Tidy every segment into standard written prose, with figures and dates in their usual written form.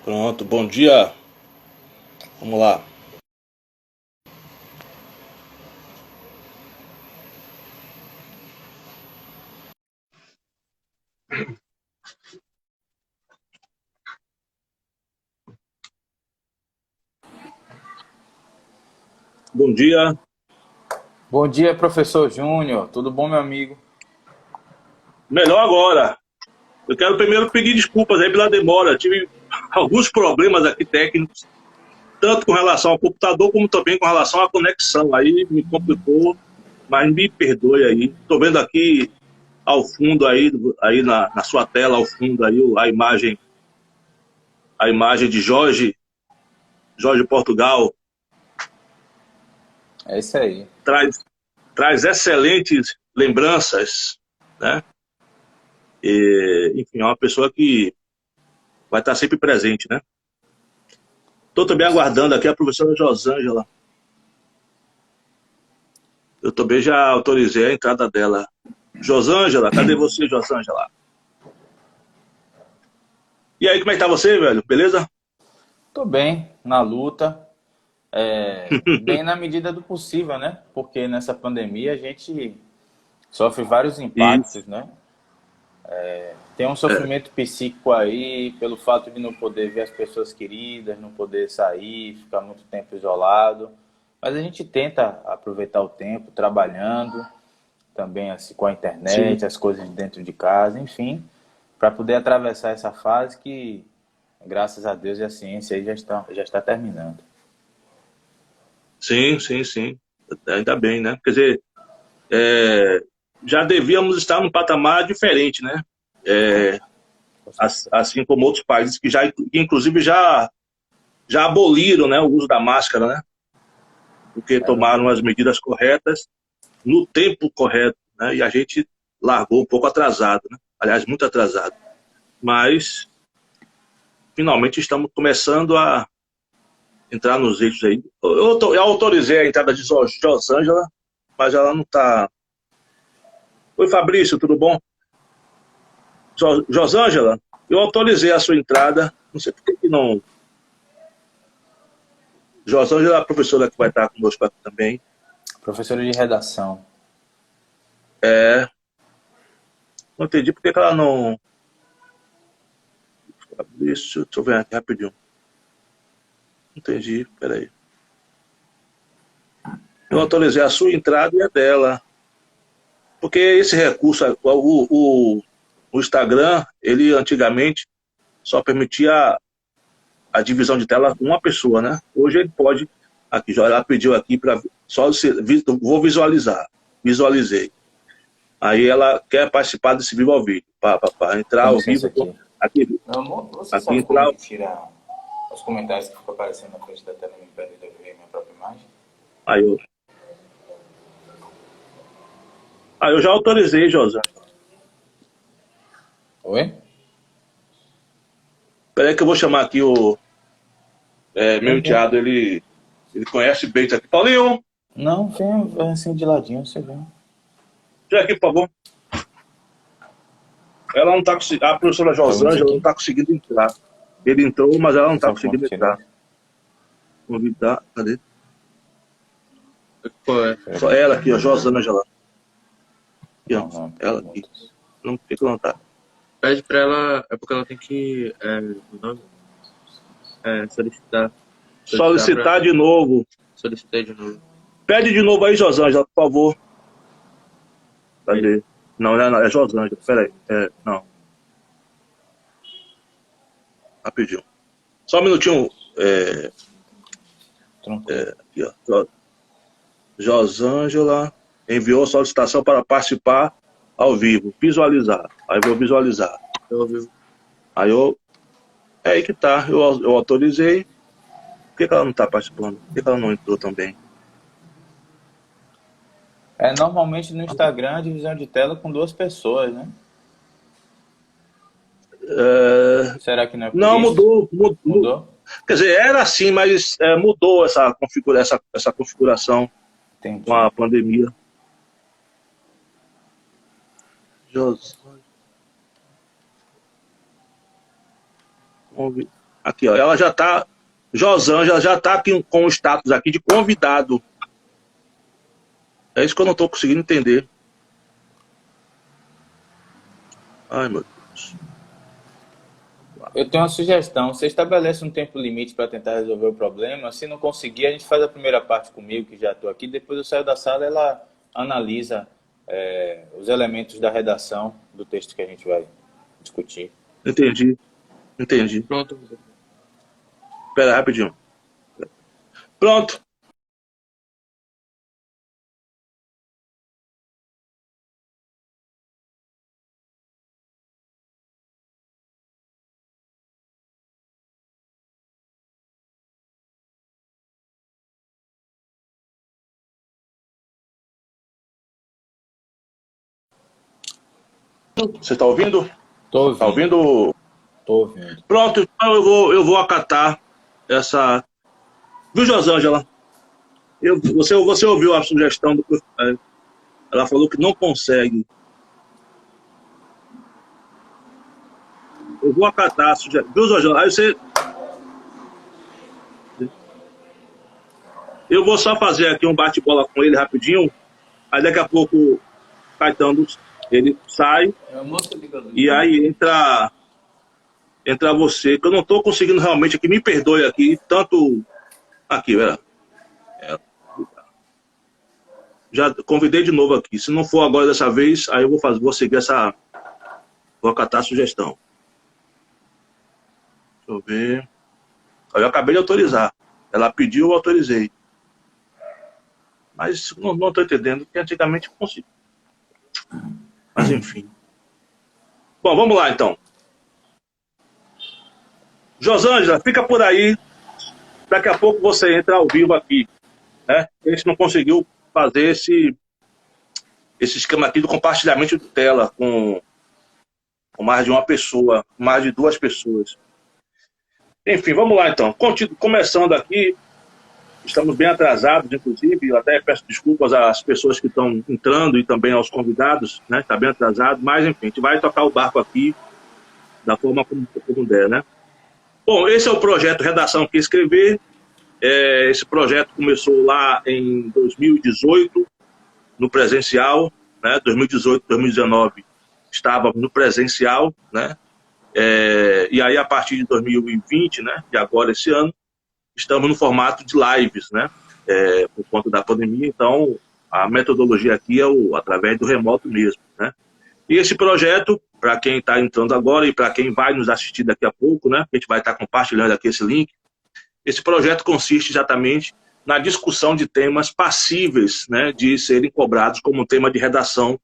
Pronto, bom dia. Vamos lá. Bom dia. Bom dia, professor Júnior. Tudo bom, meu amigo? Melhor agora. Eu quero primeiro pedir desculpas aí pela demora. Tive alguns problemas aqui técnicos, tanto com relação ao computador, como também com relação à conexão. Aí me complicou, mas me perdoe aí. Estou vendo aqui ao fundo aí na sua tela, ao fundo aí, a imagem de Jorge Portugal. É isso aí. Traz, traz excelentes lembranças, né? Enfim, é uma pessoa que vai estar sempre presente, né? Estou também aguardando aqui a professora Josângela. Eu também já autorizei a entrada dela. Josângela, cadê você, Josângela? E aí, como é que tá você, velho? Beleza? Tô bem na luta, bem na medida do possível, né? Porque nessa pandemia a gente sofre vários Isso. impactos, né? Tem um É, sofrimento psíquico aí pelo fato de não poder ver as pessoas queridas, não poder sair, ficar muito tempo isolado. Mas a gente tenta aproveitar o tempo trabalhando, também assim, com a sim, internet, as coisas dentro de casa, enfim, para poder atravessar essa fase que, graças a Deus e a ciência aí já está terminando. sim, sim, sim. Ainda bem, né? Quer dizer, é, já devíamos estar num patamar diferente, né? É, assim como outros países que já, inclusive, já aboliram, né, o uso da máscara, né? Porque É verdade. tomaram as medidas corretas no tempo correto, né? E a gente largou um pouco atrasado, né? Aliás, muito atrasado. Mas finalmente estamos começando a entrar nos eixos aí. Eu autorizei a entrada de Josângela, mas ela não está. Oi, Fabrício, tudo bom? Josângela, eu autorizei a sua entrada. Não sei por que não. Josângela é a professora que vai estar conosco aqui também. Professora de redação. É, não entendi por que ela não. Fabrício, deixa eu ver aqui rapidinho. Não entendi, peraí. Eu autorizei a sua entrada e a dela. Porque esse recurso, o Instagram, ele antigamente só permitia a divisão de tela com uma pessoa, né? Hoje ele pode, aqui, já ela pediu aqui para só vou visualizar, visualizei. Aí ela quer participar desse vivo ao vivo, para entrar Com ao licença vivo, aqui. aqui, Meu amor, você aqui sabe como entrar. que tira os comentários que ficam aparecendo na frente da tela e me impedem de ver minha própria imagem? Aí eu já autorizei, José. Oi? Peraí que eu vou chamar aqui meu Vem, vem. enteado, ele conhece bem isso aqui. Paulinho, Não, vem assim de ladinho, você vem. chega aqui, por favor. Ela não tá conseguindo, a professora Tá vendo isso Josângela não aqui? está conseguindo entrar. Ele entrou, mas ela não Você está sabe como conseguindo que tira entrar. isso? Convidar, cadê? Qual é? Só ela aqui, ó, Josângela. Aqui, ó. Não, não, Ela aqui. perguntas. Não, por que ela não tá? Pede pra ela, é porque ela tem que, o nome? Solicitar. Solicitar pra, Solicitar de novo. solicitar de novo. Pede de novo aí, Josângela, por favor. Aí, Cadê? Não, não, é Josângela. Peraí. Não, rapidinho. Só um minutinho. Tranquilo. Aqui, ó. Josângela enviou solicitação para participar ao vivo. Visualizar. Aí eu vou visualizar. eu ouvi. Aí eu. É aí que tá. Eu autorizei. Por que ela não está participando? Por que ela não entrou também? Normalmente no Instagram a divisão de tela com duas pessoas, né? É, Será que não é por não, isso? mudou. Mudou? Quer dizer, era assim, mas mudou essa configuração com Entendi. a pandemia. Jos- Aqui, ó, ela já está, Josângela já está aqui com o status aqui de convidado. É isso que eu não estou conseguindo entender. Ai, meu Deus. Eu tenho uma sugestão. Você estabelece um tempo limite para tentar resolver o problema. Se não conseguir, a gente faz a primeira parte comigo, que já estou aqui. Depois eu saio da sala, ela analisa os elementos da redação do texto que a gente vai discutir. Entendi. Pronto. Espera aí, rapidinho. Pronto. Você está ouvindo? Tô Está ouvindo. ouvindo? Tô ouvindo. Pronto, então eu vou acatar essa... Viu, Josângela? Você ouviu a sugestão do... Ela falou que não consegue. Eu vou acatar a sugestão. Viu, Josângela? Aí você... Eu vou só fazer aqui um bate-bola com ele rapidinho. Aí daqui a pouco o Caetano, ele sai. E aí entra você, que eu não estou conseguindo realmente aqui, me perdoe aqui, tanto aqui, já convidei de novo aqui, se não for agora dessa vez, aí eu vou seguir vou acatar a sugestão. Deixa eu ver, eu acabei de autorizar, ela pediu, eu autorizei, mas não estou entendendo, porque antigamente eu consigo, mas enfim. Bom, vamos lá então. Josângela, fica por aí. Daqui a pouco você entra ao vivo aqui, né? A gente não conseguiu fazer esse esquema aqui do compartilhamento de tela com mais de uma pessoa, mais de duas pessoas. Enfim, vamos lá então. Começando aqui, estamos bem atrasados, inclusive, eu até peço desculpas às pessoas que estão entrando e também aos convidados, né? Está bem atrasado, mas enfim, a gente vai tocar o barco aqui da forma como der, né? Bom, esse é o projeto Redação que Escrever. Esse projeto começou lá em 2018, no presencial, né? 2018, 2019 estávamos no presencial, né? E aí a partir de 2020, né? De agora esse ano, estamos no formato de lives, né? Por conta da pandemia, então a metodologia aqui é através do remoto mesmo, né? E esse projeto, para quem está entrando agora e para quem vai nos assistir daqui a pouco, né? A gente vai estar compartilhando aqui esse link. Esse projeto consiste exatamente na discussão de temas passíveis, né, de serem cobrados como tema de redação,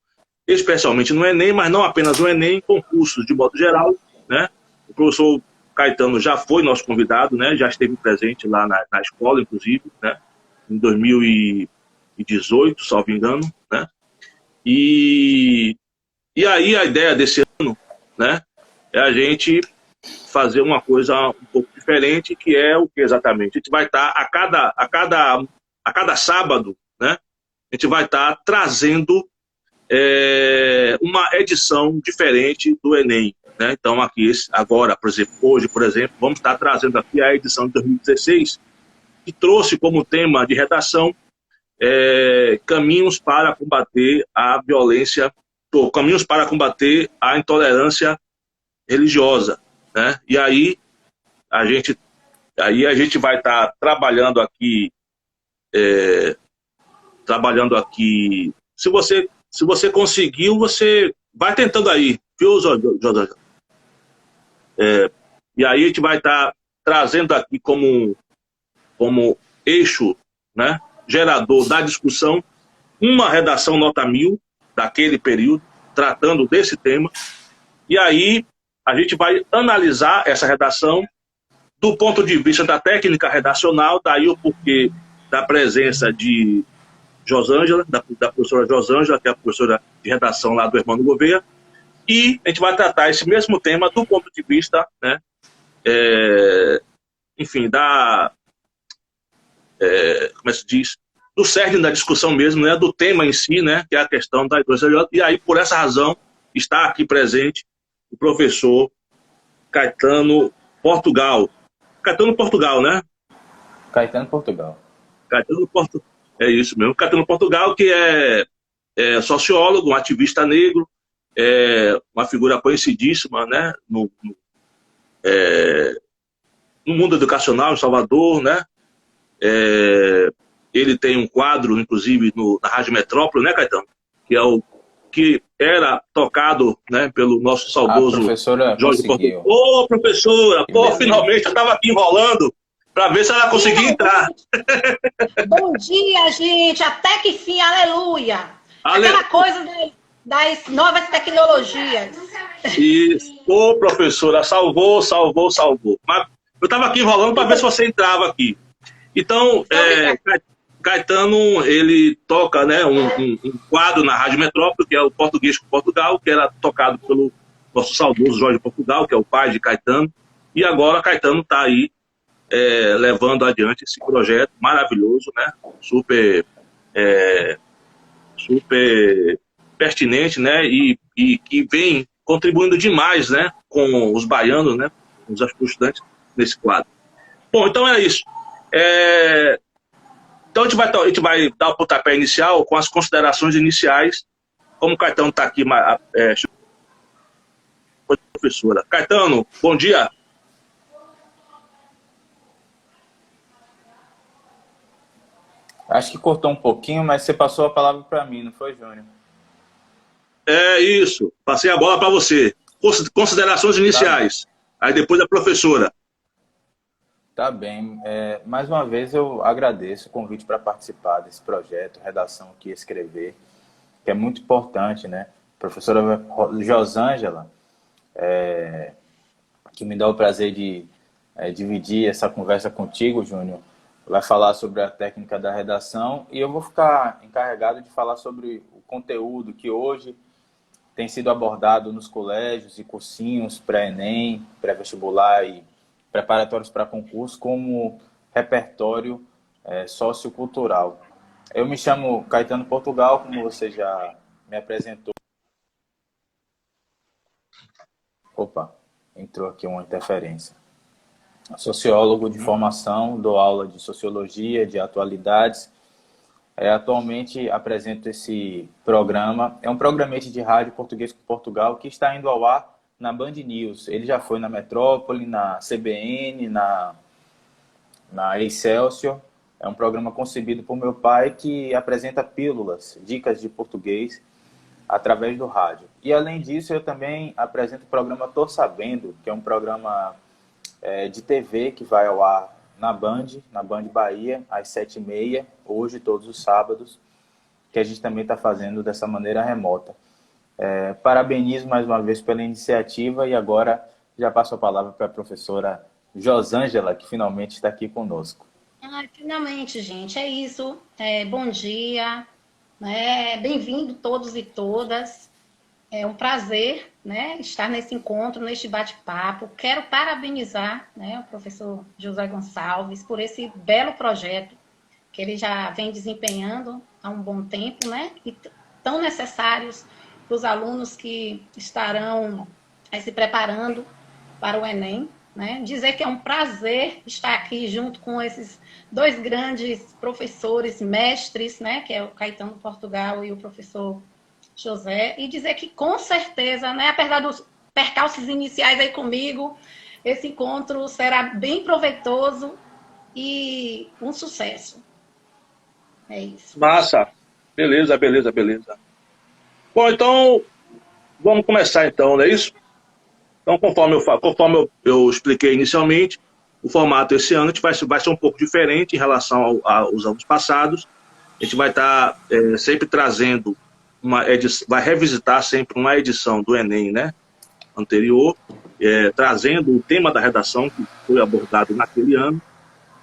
especialmente no Enem, mas não apenas no Enem, concursos de modo geral, né? O professor Caetano já foi nosso convidado, né? Já esteve presente lá na escola, inclusive, né? Em 2018, salvo engano, né? E aí a ideia desse ano, né, é a gente fazer uma coisa um pouco diferente, que é o que exatamente? A gente vai estar a cada sábado, né? A gente vai estar trazendo uma edição diferente do Enem, né? Então aqui agora, por exemplo, hoje, por exemplo, vamos estar trazendo aqui a edição de 2016, que trouxe como tema de redação caminhos para combater a violência, caminhos para combater a intolerância religiosa, né? E aí a gente vai estar trabalhando aqui, se você conseguiu, você vai tentando aí, viu, José? E aí a gente vai estar trazendo aqui como eixo, né, gerador da discussão, uma redação nota 1000 daquele período, tratando desse tema, e aí a gente vai analisar essa redação do ponto de vista da técnica redacional, daí o porquê da presença de Josângela, da professora Josângela, que é a professora de redação lá do Hermano Gouveia, e a gente vai tratar esse mesmo tema do ponto de vista, né, enfim, como se diz, do cerne da discussão mesmo, né, do tema em si, né, que é a questão da intolerância religiosa. E aí, por essa razão, está aqui presente o professor Caetano Portugal, Caetano Portugal, né? Caetano Portugal. Caetano Portugal. É isso mesmo. Caetano Portugal, que é sociólogo, um ativista negro, uma figura conhecidíssima, né? No mundo educacional em Salvador, né? Ele tem um quadro, inclusive, na Rádio Metrópole, né, Caetano? Que era tocado, né, pelo nosso saudoso A professora Jorge conseguiu. Portugal. Ô, professora, finalmente, eu estava aqui enrolando para ver se ela conseguia entrar. Bom dia, gente. Até que fim, aleluia. Aquela coisa das novas tecnologias. Isso. Ô, professora, salvou. Mas eu estava aqui enrolando para ver se você entrava aqui. Então, Caetano, ele toca, né, um quadro na Rádio Metrópole, que é o Português com Portugal, que era tocado pelo nosso saudoso Jorge Portugal, que é o pai de Caetano. E agora Caetano está aí levando adiante esse projeto maravilhoso, né, super pertinente, né, e que vem contribuindo demais, né, com os baianos, né, com os estudantes nesse quadro. Bom, então é isso. Então a gente vai dar o pontapé inicial com as considerações iniciais, como o Caetano está aqui, professora. Caetano, bom dia. Acho que cortou um pouquinho, mas você passou a palavra para mim, não foi, Júnior? É isso. Passei a bola para você. Considerações iniciais. Tá. Aí depois a professora. Tá bem. Mais uma vez eu agradeço o convite para participar desse projeto, Redação Aqui Escrever, que é muito importante, né? Professora Josângela, que me dá o prazer de dividir essa conversa contigo, Júnior, vai falar sobre a técnica da redação e eu vou ficar encarregado de falar sobre o conteúdo que hoje tem sido abordado nos colégios e cursinhos pré-ENEM, pré-vestibular e preparatórios para concurso como repertório sociocultural. Eu me chamo Caetano Portugal, como você já me apresentou. Opa, entrou aqui uma interferência. Sociólogo de formação, dou aula de sociologia, de atualidades. Atualmente apresento esse programa. É um programete de rádio Português com Portugal que está indo ao ar na Band News. Ele já foi na Metrópole, na CBN, na Excelsior. É um programa concebido por meu pai que apresenta pílulas, dicas de português através do rádio. E além disso, eu também apresento o programa Tô Sabendo, que é um programa de TV que vai ao ar na Band Bahia, às 7h30, hoje, todos os sábados, que a gente também está fazendo dessa maneira remota. Parabenizo mais uma vez pela iniciativa e agora já passo a palavra para a professora Josângela, que finalmente está aqui conosco. Finalmente, gente, é isso. Bom dia, né? Bem-vindo todos e todas. É um prazer, né, estar nesse encontro, neste bate-papo. Quero parabenizar, né, o professor José Gonçalves por esse belo projeto que ele já vem desempenhando há um bom tempo, né, e tão necessários para os alunos que estarão se preparando para o Enem. Né? Dizer que é um prazer estar aqui junto com esses dois grandes professores, mestres, né, que é o Caetano Portugal e o professor José, e dizer que com certeza, né, apesar dos percalços iniciais aí comigo, esse encontro será bem proveitoso e um sucesso. É isso. Massa. Beleza. Bom, então, vamos começar então, não é isso? Então, conforme eu expliquei inicialmente, o formato esse ano vai ser um pouco diferente em relação aos anos passados. A gente vai estar sempre trazendo vai revisitar sempre uma edição do Enem, né, anterior, trazendo o tema da redação que foi abordado naquele ano.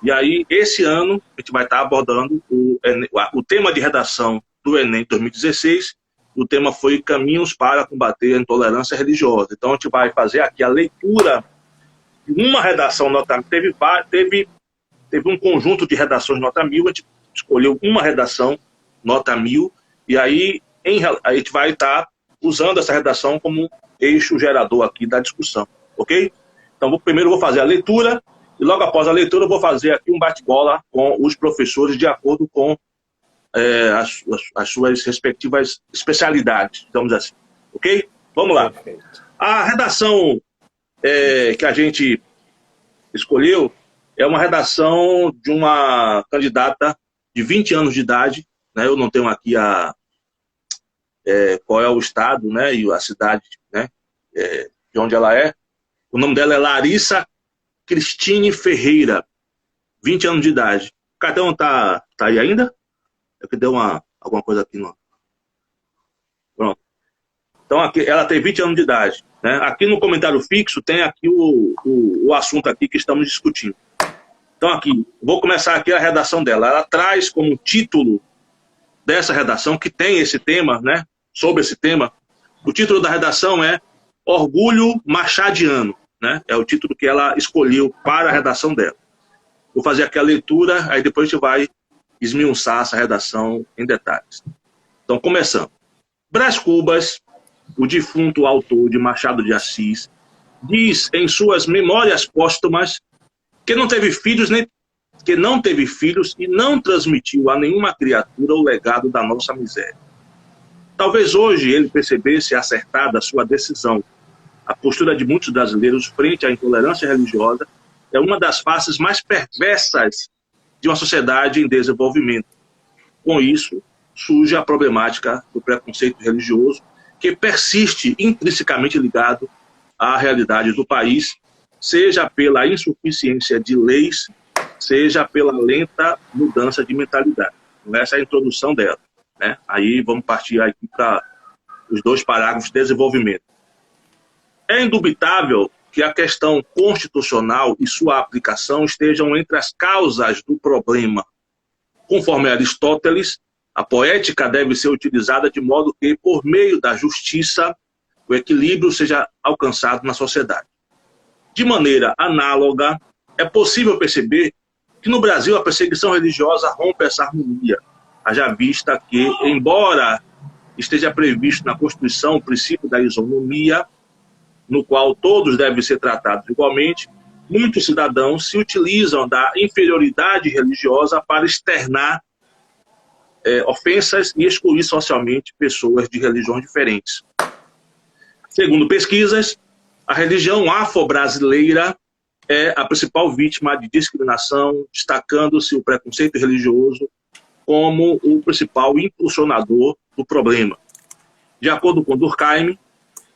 E aí, esse ano, a gente vai estar abordando o tema de redação do Enem 2016. O tema foi Caminhos para combater a intolerância religiosa. Então, a gente vai fazer aqui a leitura de uma redação nota 1000. Teve um conjunto de redações nota 1000, a gente escolheu uma redação nota 1000, e aí a gente vai estar usando essa redação como eixo gerador aqui da discussão, ok? Então, primeiro eu vou fazer a leitura, e logo após a leitura eu vou fazer aqui um bate-bola com os professores de acordo com as suas respectivas especialidades, digamos assim. Ok? Vamos lá. Perfeito. A redação que a gente escolheu é uma redação de uma candidata de 20 anos de idade, né? Eu não tenho aqui qual é o estado, né, e a cidade, né, de onde ela é. O nome dela é Larissa Cristine Ferreira, 20 anos de idade. Cadê um tá aí ainda? É que deu alguma coisa aqui, não. Pronto. Então, aqui, ela tem 20 anos de idade. Né? Aqui no comentário fixo tem aqui o assunto aqui que estamos discutindo. Então, aqui, vou começar aqui a redação dela. Ela traz como título dessa redação, que tem esse tema, né? Sobre esse tema, o título da redação é Orgulho Machadiano, né? É o título que ela escolheu para a redação dela. Vou fazer aqui a leitura, aí depois a gente vai esmiuçar essa redação em detalhes. Então, começando. Brás Cubas, o defunto autor de Machado de Assis, diz em suas memórias póstumas que não teve filhos e não transmitiu a nenhuma criatura o legado da nossa miséria. Talvez hoje ele percebesse acertada a sua decisão. A postura de muitos brasileiros frente à intolerância religiosa é uma das faces mais perversas de uma sociedade em desenvolvimento. Com isso, surge a problemática do preconceito religioso, que persiste intrinsecamente ligado à realidade do país, seja pela insuficiência de leis, seja pela lenta mudança de mentalidade. Essa é a introdução dela. Né? Aí vamos partir aqui para os 2 parágrafos de desenvolvimento. É indubitável que a questão constitucional e sua aplicação estejam entre as causas do problema. Conforme Aristóteles, a poética deve ser utilizada de modo que, por meio da justiça, o equilíbrio seja alcançado na sociedade. De maneira análoga, é possível perceber que no Brasil a perseguição religiosa rompe essa harmonia, haja vista que, embora esteja previsto na Constituição o princípio da isonomia, no qual todos devem ser tratados igualmente, muitos cidadãos se utilizam da inferioridade religiosa para externar ofensas e excluir socialmente pessoas de religiões diferentes. Segundo pesquisas, a religião afro-brasileira é a principal vítima de discriminação, destacando-se o preconceito religioso como o principal impulsionador do problema. De acordo com Durkheim,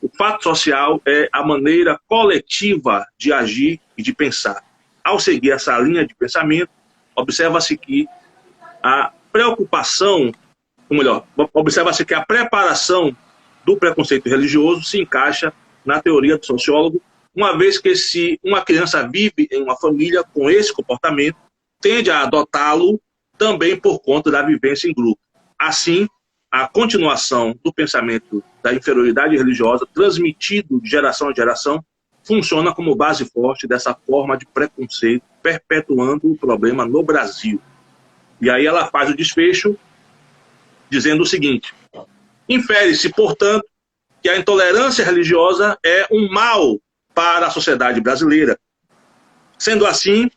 o fato social é a maneira coletiva de agir e de pensar. Ao seguir essa linha de pensamento, observa-se que a preocupação, ou melhor, observa-se que a preparação do preconceito religioso se encaixa na teoria do sociólogo, uma vez que se uma criança vive em uma família com esse comportamento, tende a adotá-lo também por conta da vivência em grupo. Assim, a continuação do pensamento da inferioridade religiosa, transmitido de geração a geração, funciona como base forte dessa forma de preconceito, perpetuando o problema no Brasil. E aí ela faz o desfecho dizendo o seguinte: infere-se, portanto, que a intolerância religiosa é um mal para a sociedade brasileira. Sendo assim,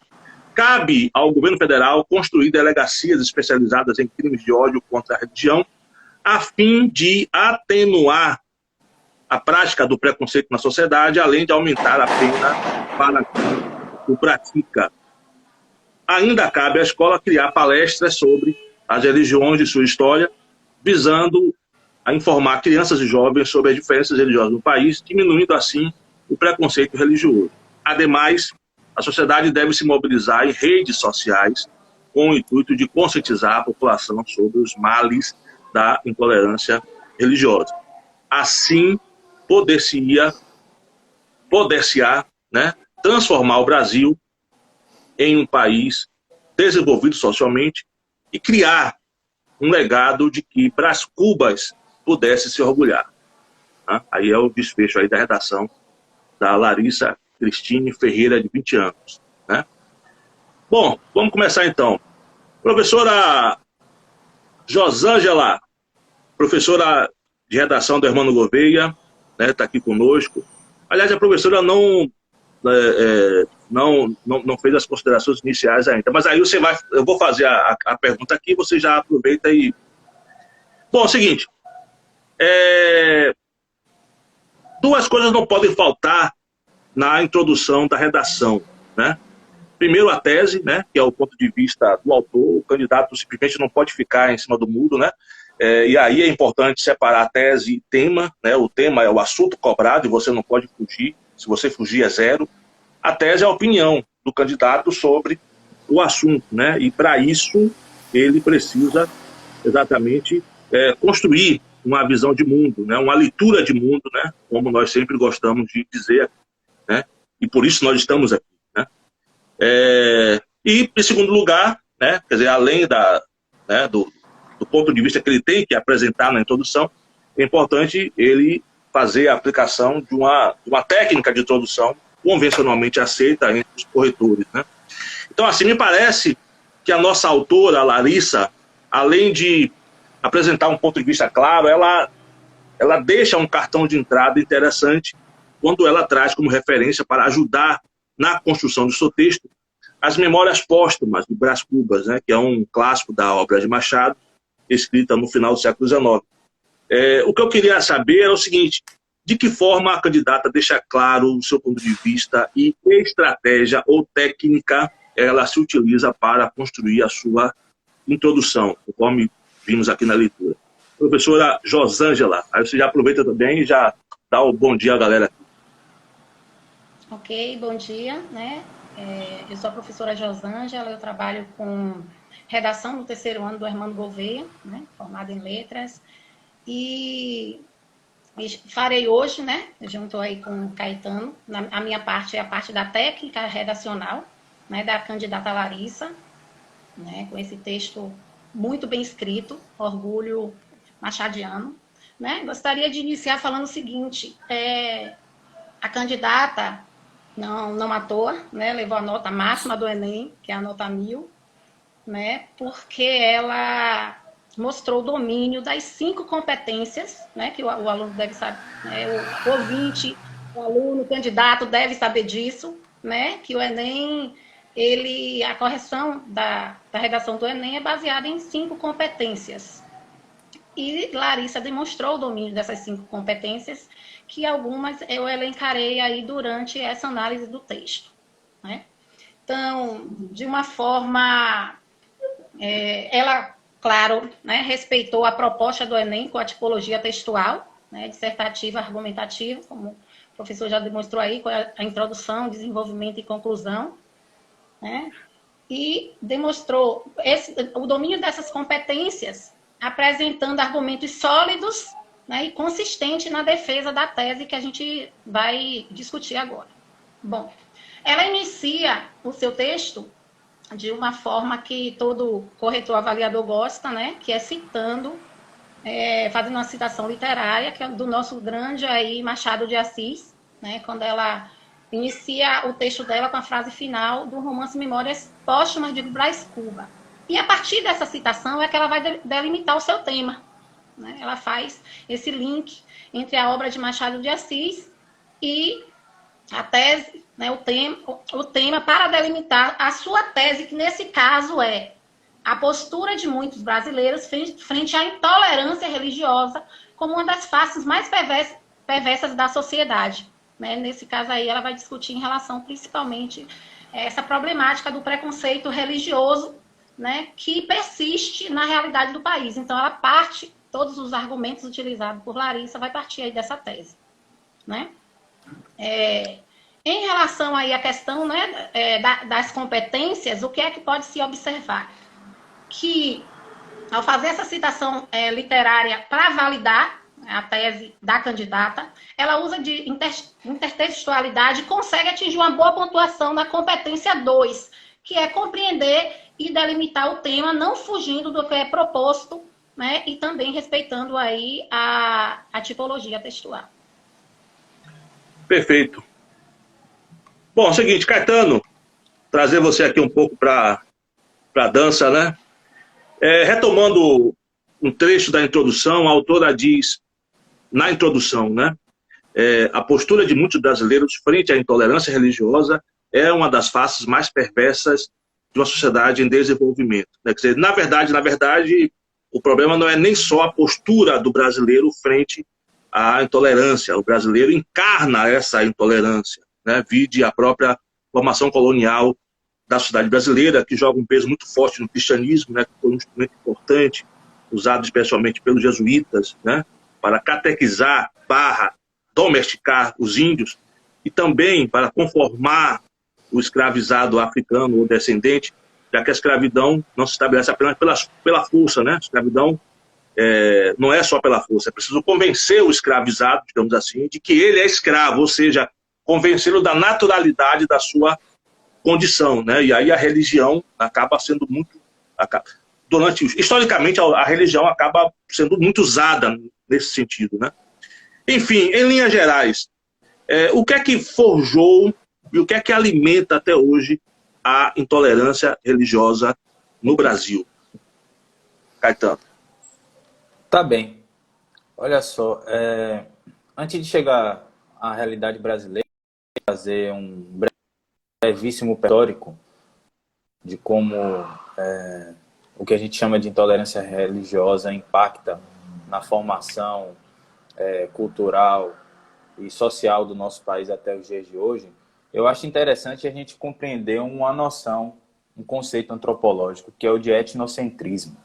cabe ao governo federal construir delegacias especializadas em crimes de ódio contra a religião, a fim de atenuar a prática do preconceito na sociedade, além de aumentar a pena para quem o pratica. Ainda cabe à escola criar palestras sobre as religiões e sua história, visando a informar crianças e jovens sobre as diferenças religiosas no país, diminuindo assim o preconceito religioso. Ademais, a sociedade deve se mobilizar em redes sociais com o intuito de conscientizar a população sobre os males da intolerância religiosa. Assim, poder-se-á, né, transformar o Brasil em um país desenvolvido socialmente e criar um legado de que Brás Cubas pudesse se orgulhar. Né? Aí é o desfecho aí da redação da Larissa Cristine Ferreira, de 20 anos. Né? Bom, vamos começar então. Professora Josângela, professora de redação do Hermano Gouveia, né, está aqui conosco. Aliás, a professora não não fez as considerações iniciais ainda. Mas aí eu vou fazer a pergunta aqui, você já aproveita e... Bom, é o seguinte, duas coisas não podem faltar na introdução da redação, né? Primeiro, a tese, né, que é o ponto de vista do autor. O candidato simplesmente não pode ficar em cima do muro, né? E aí é importante separar a tese e tema, né? O tema é o assunto cobrado e você não pode fugir. Se você fugir, é zero. A tese é a opinião do candidato sobre o assunto, né? E para isso ele precisa exatamente construir uma visão de mundo, né? Uma leitura de mundo, né? Como nós sempre gostamos de dizer, né? E por isso nós estamos aqui, né? E em segundo lugar, né? Quer dizer, além do ponto de vista que ele tem que apresentar na introdução, é importante ele fazer a aplicação de uma técnica de introdução convencionalmente aceita entre os corretores, né? Então, assim, me parece que a nossa autora, a Larissa, além de apresentar um ponto de vista claro, ela deixa um cartão de entrada interessante quando ela traz como referência para ajudar na construção do seu texto as Memórias Póstumas de Brás Cubas, né, que é um clássico da obra de Machado, escrita no final do século XIX. O que eu queria saber é o seguinte: de que forma a candidata deixa claro o seu ponto de vista e que estratégia ou técnica ela se utiliza para construir a sua introdução, conforme vimos aqui na leitura. Professora Josângela, aí você já aproveita também e já dá o bom dia à galera. Ok, bom dia, né? Eu sou a professora Josângela, eu trabalho com redação no terceiro ano do Hermano Gouveia, né? Formada em letras, e farei hoje, né, junto aí com o Caetano, a minha parte é a parte da técnica redacional, né, da candidata Larissa, né, com esse texto muito bem escrito, orgulho machadiano, né. Gostaria de iniciar falando o seguinte: a candidata, não à toa, né, levou a nota máxima do Enem, que é a nota 1000, né, porque ela mostrou o domínio das 5 competências, né, que o aluno deve saber, né, o ouvinte, o aluno, o candidato deve saber disso, né, que o Enem, a correção da redação do Enem é baseada em 5 competências. E Larissa demonstrou o domínio dessas 5 competências, que algumas eu elencarei aí durante essa análise do texto, né. Então, de uma forma, ela, claro, né, respeitou a proposta do Enem com a tipologia textual, né, dissertativa, argumentativa, como o professor já demonstrou aí, com a introdução, desenvolvimento e conclusão, né, e demonstrou o domínio dessas competências, apresentando argumentos sólidos, né, e consistentes na defesa da tese que a gente vai discutir agora. Bom, ela inicia o seu texto de uma forma que todo corretor avaliador gosta, né? Que é citando, fazendo uma citação literária, que é do nosso grande aí Machado de Assis, né? Quando ela inicia o texto dela com a frase final do romance Memórias Póstumas de Brás Cubas. E a partir dessa citação é que ela vai delimitar o seu tema, né? Ela faz esse link entre a obra de Machado de Assis e a tese, né, o tema para delimitar a sua tese, que nesse caso é a postura de muitos brasileiros frente à intolerância religiosa como uma das faces mais perversas da sociedade, né? Nesse caso aí ela vai discutir em relação principalmente essa problemática do preconceito religioso, né, que persiste na realidade do país. Então ela parte, todos os argumentos utilizados por Larissa vai partir aí dessa tese, né? Em relação aí à questão, né, das competências, o que é que pode se observar? Que, ao fazer essa citação literária para validar a tese da candidata, ela usa de intertextualidade e consegue atingir uma boa pontuação na competência 2, que é compreender e delimitar o tema, não fugindo do que é proposto, né, e também respeitando aí a tipologia textual. Perfeito. Bom, é o seguinte, Caetano, trazer você aqui um pouco para a dança, né? Retomando um trecho da introdução, a autora diz, na introdução, né? A postura de muitos brasileiros frente à intolerância religiosa é uma das faces mais perversas de uma sociedade em desenvolvimento. Quer dizer, na verdade, o problema não é nem só a postura do brasileiro frente à intolerância. O brasileiro encarna essa intolerância, né? Vide a própria formação colonial da sociedade brasileira, que joga um peso muito forte no cristianismo, né? Que foi um instrumento importante, usado especialmente pelos jesuítas, né? Para catequizar, domesticar os índios, e também para conformar o escravizado africano ou descendente, já que a escravidão não se estabelece apenas pela força, né? A escravidão não é só pela força, é preciso convencer o escravizado, digamos assim, de que ele é escravo, ou seja, convencê-lo da naturalidade da sua condição, né? E aí a religião acaba sendo muito... historicamente, a religião acaba sendo muito usada nesse sentido, né? Enfim, em linhas gerais, o que é que forjou e o que é que alimenta até hoje a intolerância religiosa no Brasil? Caetano. Tá bem. Olha só, antes de chegar à realidade brasileira, fazer um brevíssimo histórico de como o que a gente chama de intolerância religiosa impacta na formação cultural e social do nosso país até os dias de hoje. Eu acho interessante a gente compreender uma noção, um conceito antropológico, que é o de etnocentrismo.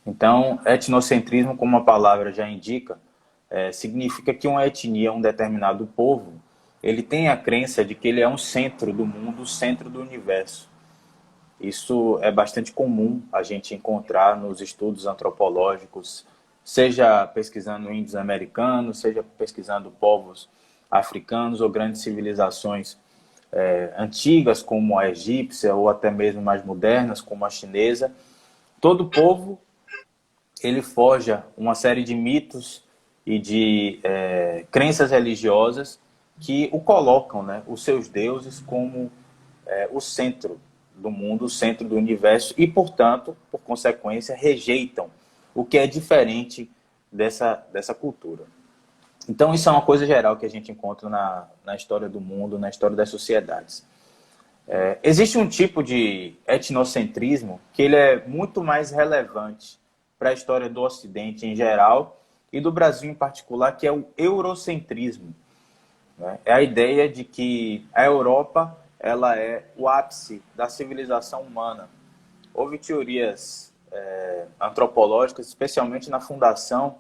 Então, etnocentrismo, como a palavra já indica, significa que uma etnia, um determinado povo, ele tem a crença de que ele é um centro do mundo, o centro do universo. Isso é bastante comum a gente encontrar nos estudos antropológicos, seja pesquisando índios americanos, seja pesquisando povos africanos ou grandes civilizações antigas, como a egípcia, ou até mesmo mais modernas, como a chinesa. Todo povo, ele forja uma série de mitos e de crenças religiosas que o colocam, né, os seus deuses, como o centro do mundo, o centro do universo, e, portanto, por consequência, rejeitam o que é diferente dessa cultura. Então, isso é uma coisa geral que a gente encontra na história do mundo, na história das sociedades. Existe um tipo de etnocentrismo que ele é muito mais relevante para a história do Ocidente em geral e do Brasil em particular, que é o eurocentrismo. É a ideia de que a Europa ela é o ápice da civilização humana. Houve teorias antropológicas, especialmente na fundação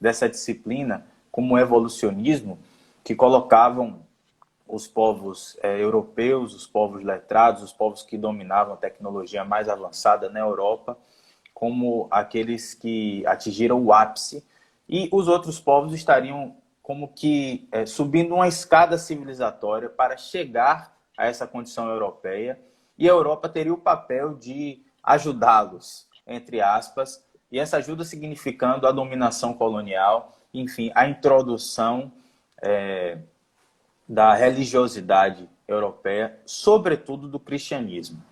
dessa disciplina, como o evolucionismo, que colocavam os povos europeus, os povos letrados, os povos que dominavam a tecnologia mais avançada na Europa, como aqueles que atingiram o ápice, e os outros povos estariam como que subindo uma escada civilizatória para chegar a essa condição europeia, e a Europa teria o papel de ajudá-los, entre aspas, e essa ajuda significando a dominação colonial, enfim, a introdução da religiosidade europeia, sobretudo do cristianismo.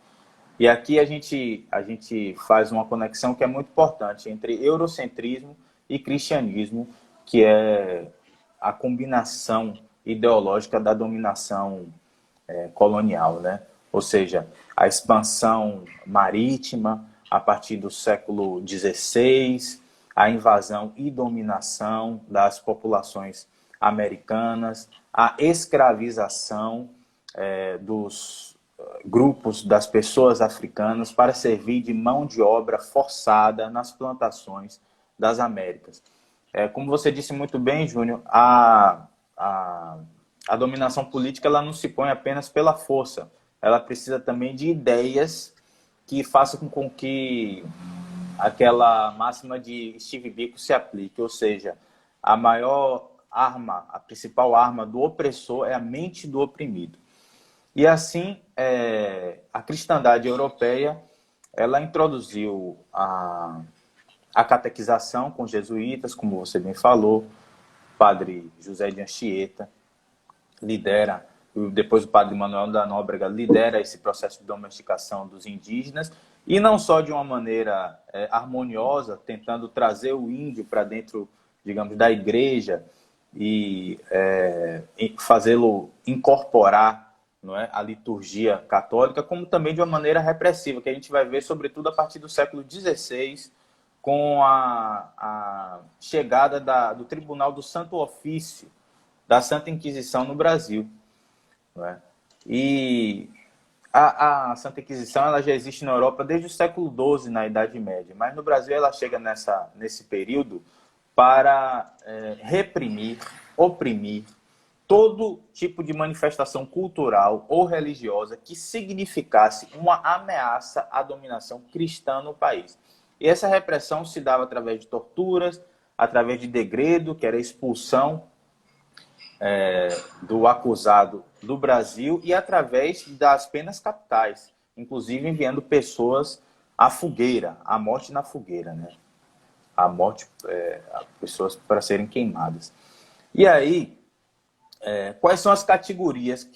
E aqui a gente faz uma conexão que é muito importante entre eurocentrismo e cristianismo, que é a combinação ideológica da dominação colonial, né? Ou seja, a expansão marítima a partir do século XVI, a invasão e dominação das populações americanas, a escravização dos grupos das pessoas africanas para servir de mão de obra forçada nas plantações das Américas. Como você disse muito bem, Júnior, a dominação política ela não se põe apenas pela força, ela precisa também de ideias que façam com que aquela máxima de Steve Biko se aplique, ou seja, a maior arma, a principal arma do opressor é a mente do oprimido. E assim, a cristandade europeia, ela introduziu a catequização com os jesuítas, como você bem falou, o padre José de Anchieta lidera, depois o padre Manuel da Nóbrega lidera esse processo de domesticação dos indígenas, e não só de uma maneira harmoniosa, tentando trazer o índio para dentro, digamos, da igreja e fazê-lo incorporar não é, a liturgia católica, como também de uma maneira repressiva, que a gente vai ver, sobretudo, a partir do século XVI, com a chegada do Tribunal do Santo Ofício, da Santa Inquisição no Brasil. Não é? E a Santa Inquisição ela já existe na Europa desde o século XII, na Idade Média, mas no Brasil ela chega nesse período para reprimir, oprimir todo tipo de manifestação cultural ou religiosa que significasse uma ameaça à dominação cristã no país. E essa repressão se dava através de torturas, através de degredo, que era a expulsão do acusado do Brasil, e através das penas capitais, inclusive enviando pessoas à fogueira, à morte na fogueira, né? A morte, pessoas para serem queimadas. E aí, quais são as categorias,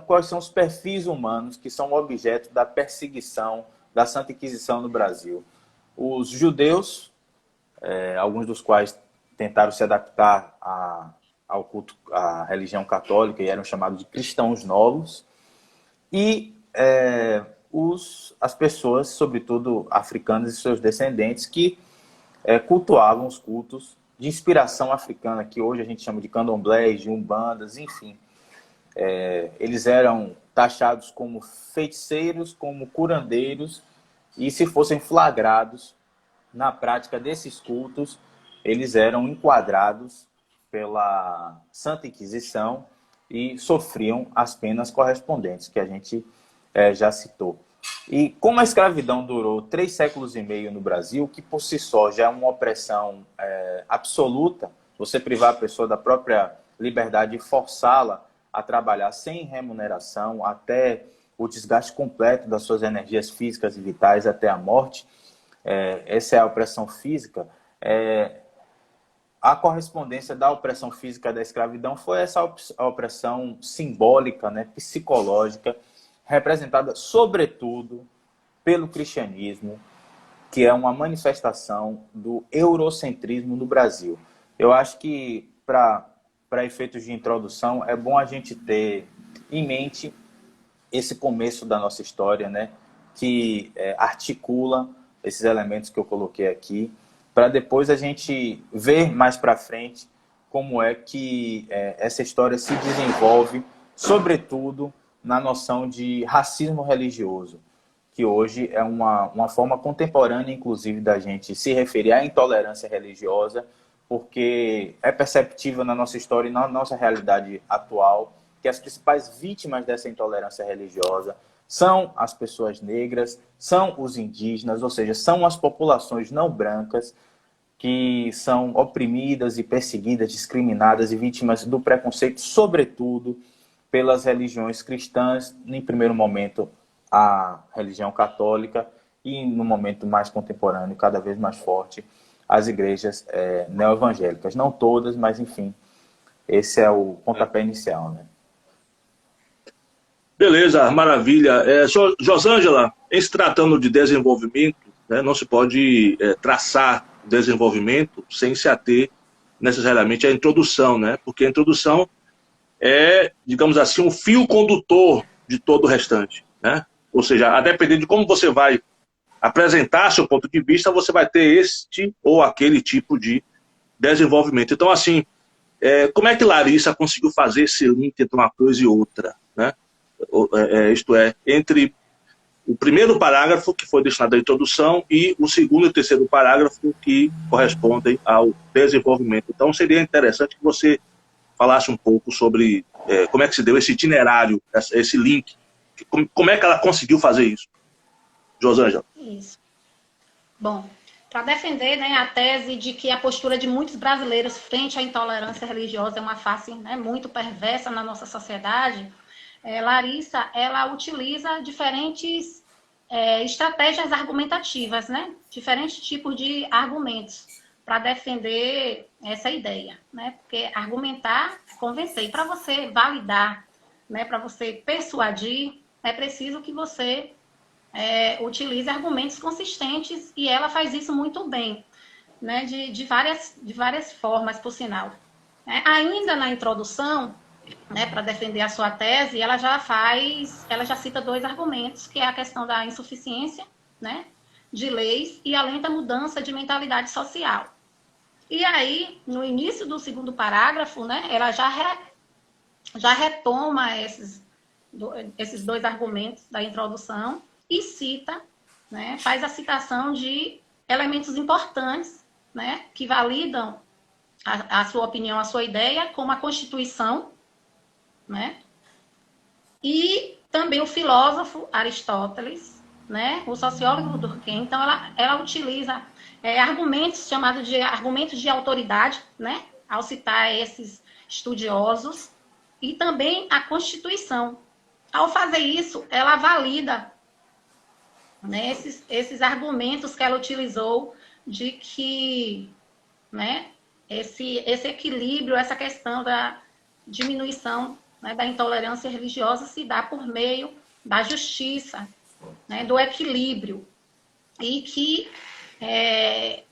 quais são os perfis humanos que são objeto da perseguição da Santa Inquisição no Brasil? Os judeus, alguns dos quais tentaram se adaptar ao culto, à religião católica e eram chamados de cristãos novos, e as pessoas, sobretudo africanas e seus descendentes, que cultuavam os cultos de inspiração africana, que hoje a gente chama de candomblés, de umbandas, enfim. Eles eram taxados como feiticeiros, como curandeiros, e se fossem flagrados na prática desses cultos, eles eram enquadrados pela Santa Inquisição e sofriam as penas correspondentes, que a gente já citou. E como a escravidão durou 3 séculos e meio no Brasil, que por si só já é uma opressão absoluta, você privar a pessoa da própria liberdade e forçá-la a trabalhar sem remuneração, até o desgaste completo das suas energias físicas e vitais, até a morte, essa é a opressão física. A correspondência da opressão física da escravidão foi essa opressão simbólica, né, psicológica, representada sobretudo pelo cristianismo, que é uma manifestação do eurocentrismo no Brasil. Eu acho que, para efeitos de introdução, é bom a gente ter em mente esse começo da nossa história, né, que articula esses elementos que eu coloquei aqui, para depois a gente ver mais para frente como é que essa história se desenvolve, sobretudo na noção de racismo religioso, que hoje é uma forma contemporânea, inclusive, da gente se referir à intolerância religiosa, porque é perceptível na nossa história e na nossa realidade atual que as principais vítimas dessa intolerância religiosa são as pessoas negras, são os indígenas, ou seja, são as populações não brancas que são oprimidas e perseguidas, discriminadas e vítimas do preconceito, sobretudo pelas religiões cristãs, em primeiro momento a religião católica e no momento mais contemporâneo, cada vez mais forte, as igrejas neoevangélicas. Não todas, mas enfim, esse é o pontapé inicial, né? Beleza, maravilha. Josângela, em se tratando de desenvolvimento, né, não se pode traçar desenvolvimento sem se ater necessariamente à introdução, né? Porque a introdução é, digamos assim, um fio condutor de todo o restante, né? Ou seja, a depender de como você vai apresentar seu ponto de vista, você vai ter este ou aquele tipo de desenvolvimento. Então, assim, como é que Larissa conseguiu fazer esse link entre uma coisa e outra, né? Isto é, entre o primeiro parágrafo, que foi destinado à introdução, e o segundo e terceiro parágrafo, que correspondem ao desenvolvimento. Então, seria interessante que você falasse um pouco sobre como é que se deu esse itinerário, esse link. Como é que ela conseguiu fazer isso? Josângela. Isso. Bom, para defender, né, a tese de que a postura de muitos brasileiros frente à intolerância religiosa é uma face, né, muito perversa na nossa sociedade, Larissa, ela utiliza diferentes estratégias argumentativas, né? Diferentes tipos de argumentos para defender essa ideia, né? Porque argumentar, convencer, e para você validar, né, para você persuadir, é preciso que você utilize argumentos consistentes, e ela faz isso muito bem, né? De várias formas, por sinal. Ainda na introdução, né, para defender a sua tese, ela já cita 2 argumentos, que é a questão da insuficiência, né, de leis e a lenta mudança de mentalidade social. E aí, no início do 2º parágrafo, né, ela já retoma esses 2 argumentos da introdução e cita, né, faz a citação de elementos importantes, né, que validam a sua opinião, a sua ideia, como a Constituição, né, e também o filósofo Aristóteles, né, o sociólogo Durkheim. Então, ela utiliza argumentos chamados de argumentos de autoridade, né, ao citar esses estudiosos, e também a Constituição. Ao fazer isso, ela valida, né, esses argumentos que ela utilizou de que, né, esse equilíbrio, essa questão da diminuição, né, da intolerância religiosa se dá por meio da justiça, né, do equilíbrio, e que é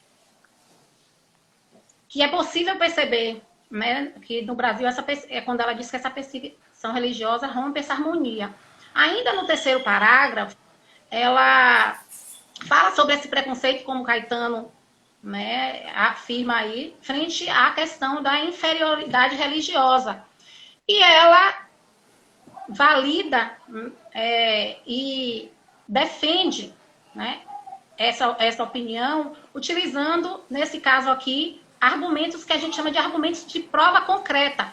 possível perceber, né, que no Brasil, quando ela diz que essa perseguição religiosa rompe essa harmonia. Ainda no 3º parágrafo, ela fala sobre esse preconceito, como Caetano, né, afirma aí, frente à questão da inferioridade religiosa. E ela valida e defende, né, essa opinião, utilizando, nesse caso aqui, argumentos que a gente chama de argumentos de prova concreta,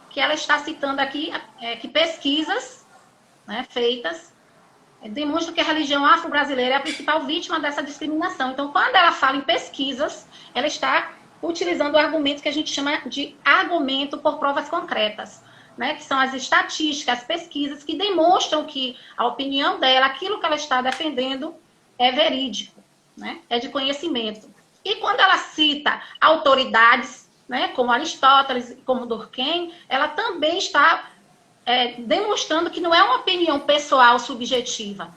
que ela está citando aqui, que pesquisas, né, feitas demonstram que a religião afro-brasileira é a principal vítima dessa discriminação. Então, quando ela fala em pesquisas, ela está utilizando o argumento que a gente chama de argumento por provas concretas, né, que são as estatísticas, as pesquisas que demonstram que a opinião dela, aquilo que ela está defendendo, é verídico, né, é de conhecimento. E quando ela cita autoridades, né, como Aristóteles, como Durkheim, ela também está demonstrando que não é uma opinião pessoal subjetiva,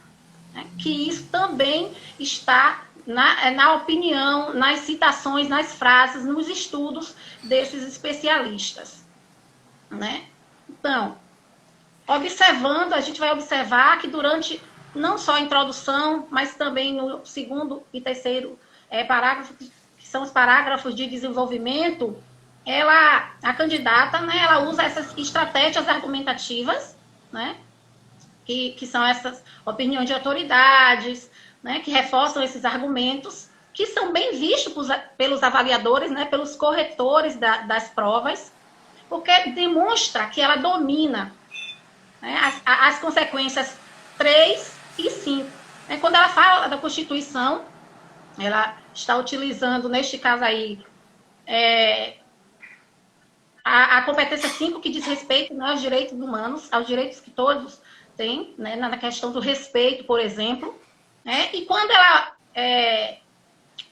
né, que isso também está na opinião, nas citações, nas frases, nos estudos desses especialistas, né? Então, observando, a gente vai observar que durante não só a introdução, mas também no 2º e 3º parágrafo, que são os parágrafos de desenvolvimento, a candidata, né, ela usa essas estratégias argumentativas, né, que são essas opiniões de autoridades, né, que reforçam esses argumentos, que são bem vistos pelos avaliadores, né, pelos corretores das provas, porque demonstra que ela domina, né, as consequências 3 e 5. Quando ela fala da Constituição, ela está utilizando, neste caso aí, a competência 5, que diz respeito, né, aos direitos humanos, aos direitos que todos têm, né, na questão do respeito, por exemplo. Né, e quando ela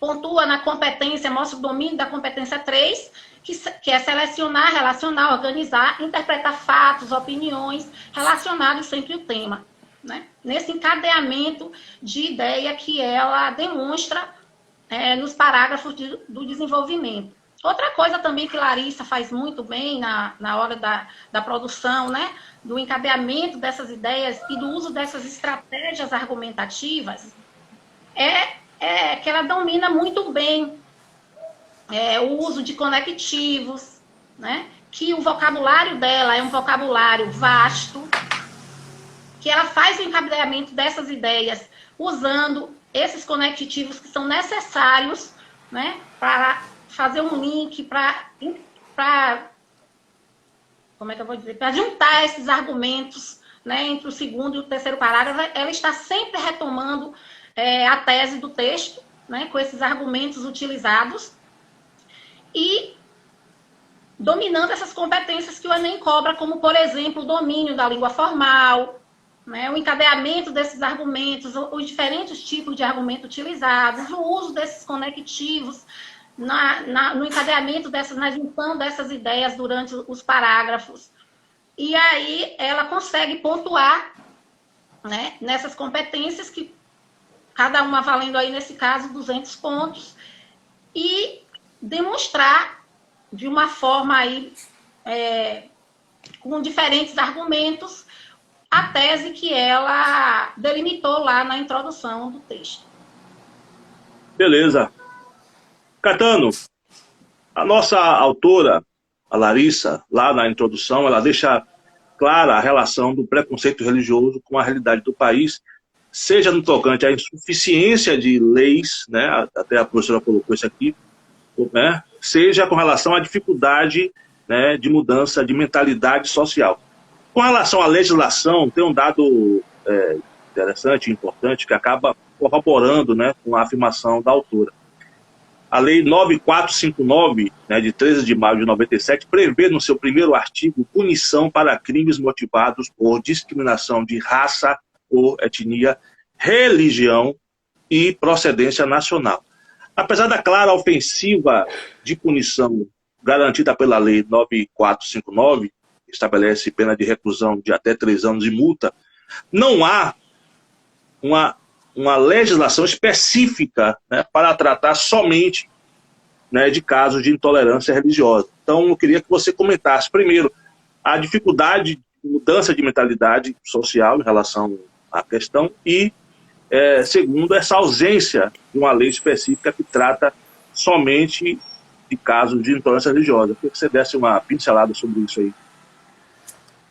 pontua na competência, mostra o domínio da competência 3, que é selecionar, relacionar, organizar, interpretar fatos, opiniões, relacionados sempre ao tema. Né, nesse encadeamento de ideia que ela demonstra nos parágrafos do desenvolvimento. Outra coisa também que Larissa faz muito bem na hora da produção, né, do encadeamento dessas ideias e do uso dessas estratégias argumentativas, é que ela domina muito bem o uso de conectivos, né, que o vocabulário dela é um vocabulário vasto, que ela faz o encadeamento dessas ideias usando esses conectivos que são necessários, né, para fazer um link, como é que eu vou dizer, para juntar esses argumentos, né, entre o 2º e o 3º parágrafo. Ela está sempre retomando a tese do texto, né, com esses argumentos utilizados e dominando essas competências que o Enem cobra, como, por exemplo, o domínio da língua formal, né, o encadeamento desses argumentos, os diferentes tipos de argumento utilizados, o uso desses conectivos, no encadeamento na junção dessas ideias durante os parágrafos. E aí ela consegue pontuar, né, nessas competências, que cada uma valendo aí, nesse caso, 200 pontos, e demonstrar de uma forma aí, com diferentes argumentos, a tese que ela delimitou lá na introdução do texto. Beleza. Catano, a nossa autora, a Larissa, lá na introdução, ela deixa clara a relação do preconceito religioso com a realidade do país, seja no tocante à insuficiência de leis, né, até a professora colocou isso aqui, né, seja com relação à dificuldade, né, de mudança de mentalidade social. Com relação à legislação, tem um dado interessante, importante, que acaba corroborando, né, com a afirmação da autora. A Lei 9459, né, de 13 de maio de 97, prevê no seu primeiro artigo punição para crimes motivados por discriminação de raça ou etnia, religião e procedência nacional. Apesar da clara ofensiva de punição garantida pela Lei 9459, que estabelece pena de reclusão de até 3 anos e multa, não há uma legislação específica, né, para tratar somente, né, de casos de intolerância religiosa. Então, eu queria que você comentasse, primeiro, a dificuldade de mudança de mentalidade social em relação à questão e, segundo, essa ausência de uma lei específica que trata somente de casos de intolerância religiosa. Eu queria que você desse uma pincelada sobre isso aí.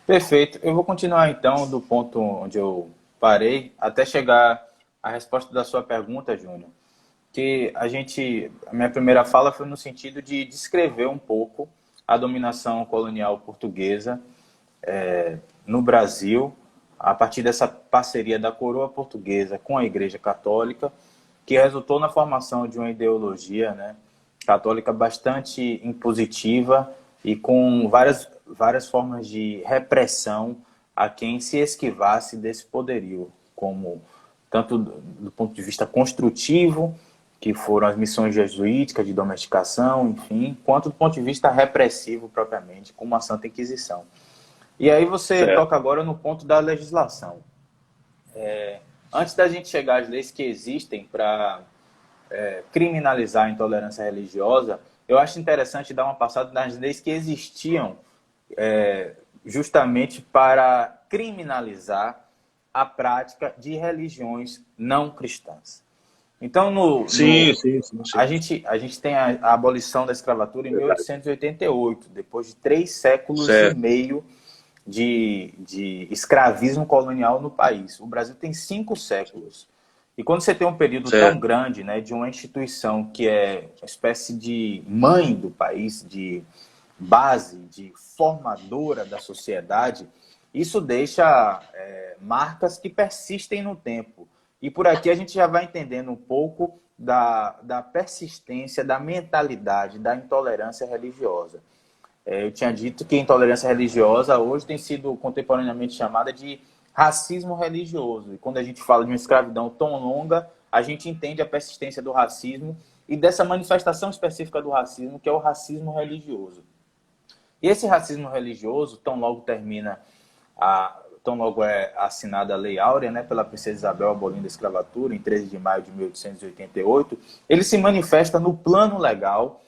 Perfeito. Eu vou continuar, então, do ponto onde eu parei, até chegar à resposta da sua pergunta, Júnior. Que a minha primeira fala foi no sentido de descrever um pouco a dominação colonial portuguesa no Brasil, a partir dessa parceria da coroa portuguesa com a Igreja Católica, que resultou na formação de uma ideologia, né, católica bastante impositiva e com várias formas de repressão a quem se esquivasse desse poderio, como tanto do ponto de vista construtivo, que foram as missões jesuíticas de domesticação, enfim, quanto do ponto de vista repressivo propriamente, como a Santa Inquisição. E aí você toca agora no ponto da legislação. Antes da gente chegar às leis que existem para criminalizar a intolerância religiosa, eu acho interessante dar uma passada nas leis que existiam justamente para criminalizar a prática de religiões não cristãs. Então, Sim. a gente tem a abolição da escravatura em 1888, depois de 3 séculos e meio de escravismo colonial no país. O Brasil tem 5 séculos. E quando você tem um período tão grande, né, de uma instituição que é uma espécie de mãe do país, de base, de formadora da sociedade, isso deixa marcas que persistem no tempo. E por aqui a gente já vai entendendo um pouco da persistência, da mentalidade, da intolerância religiosa. Eu tinha dito que a intolerância religiosa hoje tem sido contemporaneamente chamada de racismo religioso. E quando a gente fala de uma escravidão tão longa, a gente entende a persistência do racismo e dessa manifestação específica do racismo, que é o racismo religioso. E esse racismo religioso, tão logo é assinada a Lei Áurea, né, pela princesa Isabel abolindo a escravatura, em 13 de maio de 1888, ele se manifesta no plano legal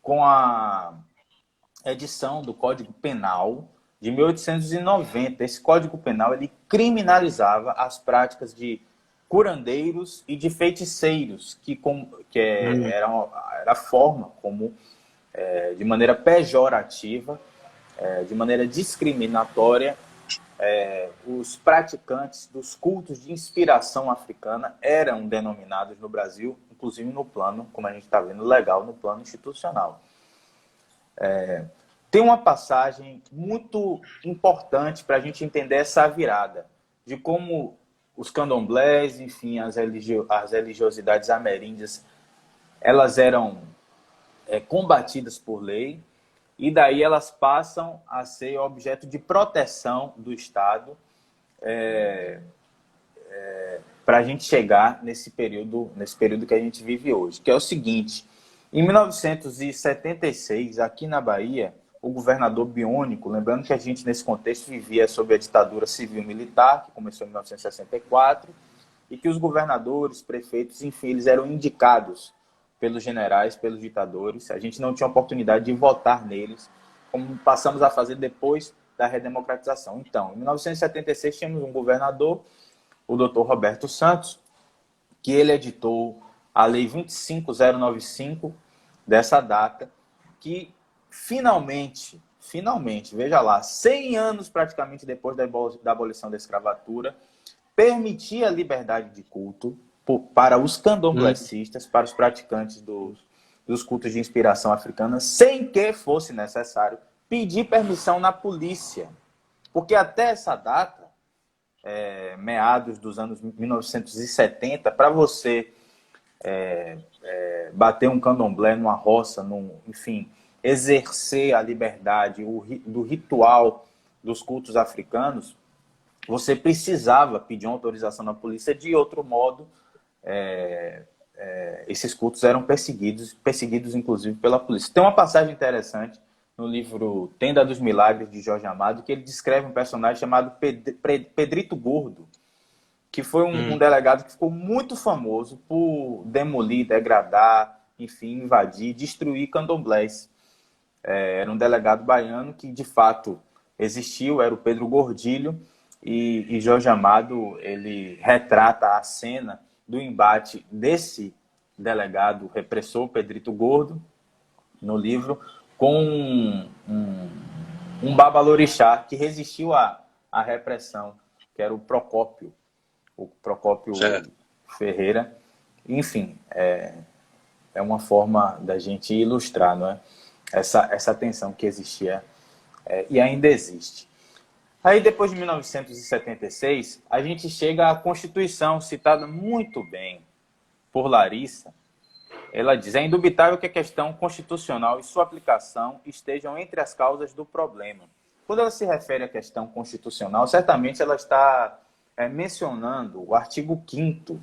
com a edição do Código Penal de 1890. Esse Código Penal ele criminalizava as práticas de curandeiros e de feiticeiros, era a forma como, de maneira pejorativa, de maneira discriminatória, os praticantes dos cultos de inspiração africana eram denominados no Brasil, inclusive no plano, como a gente está vendo, legal, no plano institucional. Tem uma passagem muito importante para a gente entender essa virada, de como os candomblés, enfim, as religiosidades ameríndias, elas eram combatidas por lei, e daí elas passam a ser objeto de proteção do Estado para a gente chegar nesse período que a gente vive hoje, que é o seguinte: em 1976, aqui na Bahia, o governador biônico, lembrando que a gente nesse contexto vivia sob a ditadura civil-militar, que começou em 1964, e que os governadores, prefeitos, enfim, eles eram indicados pelos generais, pelos ditadores. A gente não tinha oportunidade de votar neles, como passamos a fazer depois da redemocratização. Então, em 1976, tínhamos um governador, o Dr. Roberto Santos, que ele editou a Lei 25095 dessa data, que finalmente, veja lá, 100 anos praticamente depois da abolição da escravatura, permitia a liberdade de culto para os candomblecistas, para os praticantes dos cultos de inspiração africana, sem que fosse necessário pedir permissão na polícia. Porque até essa data, meados dos anos 1970, para você bater um candomblé numa roça, enfim, exercer a liberdade do ritual dos cultos africanos, você precisava pedir uma autorização na polícia. De outro modo, esses cultos eram perseguidos inclusive pela polícia. Tem uma passagem interessante no livro Tenda dos Milagres, de Jorge Amado, que ele descreve um personagem chamado Pedrito Gordo, que foi um delegado que ficou muito famoso por demolir, degradar, enfim, invadir, destruir candomblés. Era um delegado baiano que, de fato, existiu, era o Pedro Gordilho, e Jorge Amado, ele retrata a cena do embate desse delegado repressor, Pedrito Gordo, no livro, com um babalorixá que resistiu à repressão, que era o Procópio Ferreira. Enfim, é uma forma da gente ilustrar, não é? Essa tensão que existia e ainda existe. Aí, depois de 1976, a gente chega à Constituição, citada muito bem por Larissa. Ela diz: é indubitável que a questão constitucional e sua aplicação estejam entre as causas do problema. Quando ela se refere à questão constitucional, certamente ela está mencionando o artigo 5º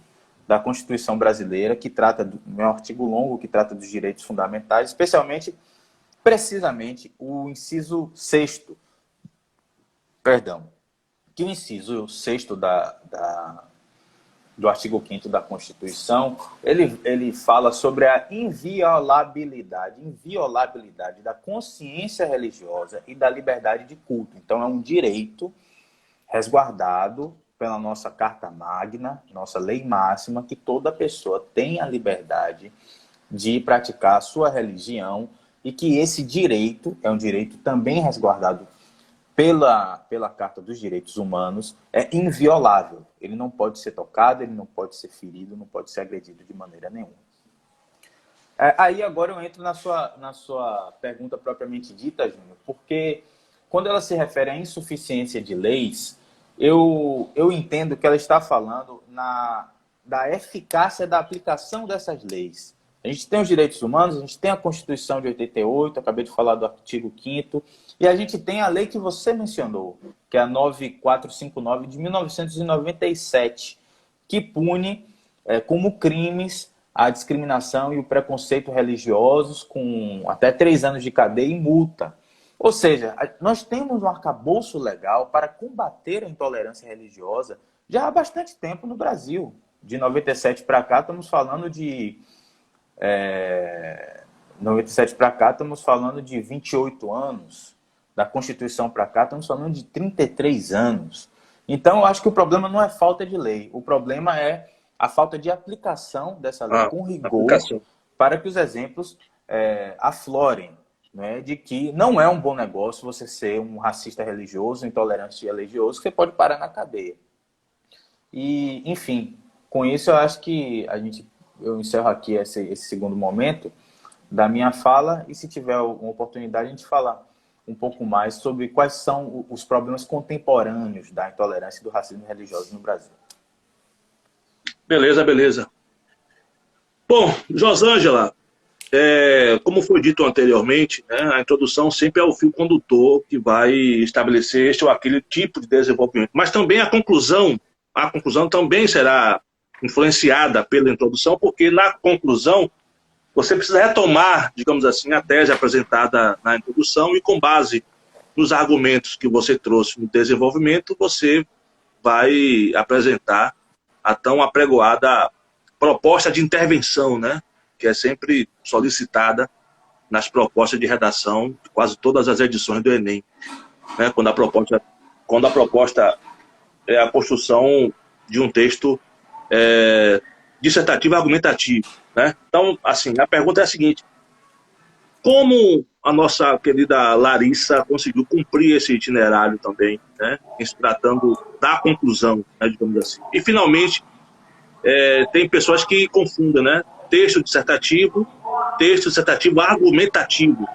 da Constituição brasileira, que trata, é um artigo longo, que trata dos direitos fundamentais, precisamente, o inciso 6º, que o inciso 6º do artigo 5º da Constituição, ele fala sobre a inviolabilidade da consciência religiosa e da liberdade de culto. Então, é um direito resguardado pela nossa Carta Magna, nossa lei máxima, que toda pessoa tem a liberdade de praticar a sua religião, e que esse direito é um direito também resguardado pela Carta dos Direitos Humanos, é inviolável. Ele não pode ser tocado, ele não pode ser ferido, não pode ser agredido de maneira nenhuma. Aí agora eu entro na sua pergunta propriamente dita, Júnior, porque quando ela se refere à insuficiência de leis, eu entendo que ela está falando da eficácia da aplicação dessas leis. A gente tem os direitos humanos, a gente tem a Constituição de 88, acabei de falar do artigo 5º, e a gente tem a lei que você mencionou, que é a 9459 de 1997, que pune como crimes a discriminação e o preconceito religiosos com até 3 anos de cadeia e multa. Ou seja, nós temos um arcabouço legal para combater a intolerância religiosa já há bastante tempo no Brasil. De 97 para cá, estamos falando de 97 para cá, estamos falando de 28 anos. Da Constituição para cá, estamos falando de 33 anos. Então, eu acho que o problema não é falta de lei. O problema é a falta de aplicação dessa lei com rigor, para que os exemplos aflorem, né, de que não é um bom negócio você ser um racista religioso, intolerante religioso, que você pode parar na cadeia. E, enfim, com isso eu acho que eu encerro aqui esse segundo momento da minha fala, e se tiver uma oportunidade a gente falar um pouco mais sobre quais são os problemas contemporâneos da intolerância e do racismo religioso no Brasil. Beleza. Bom, Josângela, como foi dito anteriormente, né, a introdução sempre é o fio condutor que vai estabelecer este ou aquele tipo de desenvolvimento. Mas também a conclusão também será influenciada pela introdução, porque na conclusão você precisa retomar, digamos assim, a tese apresentada na introdução, e com base nos argumentos que você trouxe no desenvolvimento, você vai apresentar a tão apregoada proposta de intervenção, né? Que é sempre solicitada nas propostas de redação de quase todas as edições do Enem. né, quando a proposta é a construção de um texto dissertativo e argumentativo, né? Então, assim, a pergunta é a seguinte: como a nossa querida Larissa conseguiu cumprir esse itinerário também, né, em se tratando da conclusão, né, digamos assim? E, finalmente, tem pessoas que confundem, né, texto dissertativo argumentativo,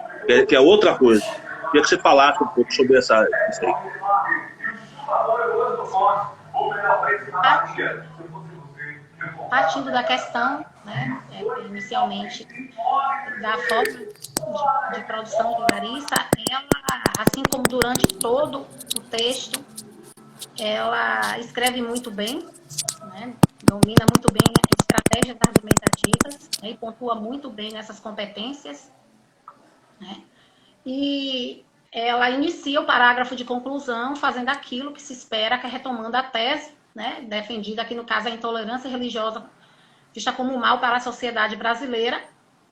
que é outra coisa. Queria que você falasse um pouco sobre isso aí. Partindo da questão, né, inicialmente, da forma de produção de Larissa, ela, assim como durante todo o texto, ela escreve muito bem, né, domina muito bem estratégias argumentativas, né, e pontua muito bem nessas competências, né, e ela inicia o parágrafo de conclusão fazendo aquilo que se espera, que é retomando a tese, né, defendida aqui no caso a intolerância religiosa vista como um mal para a sociedade brasileira,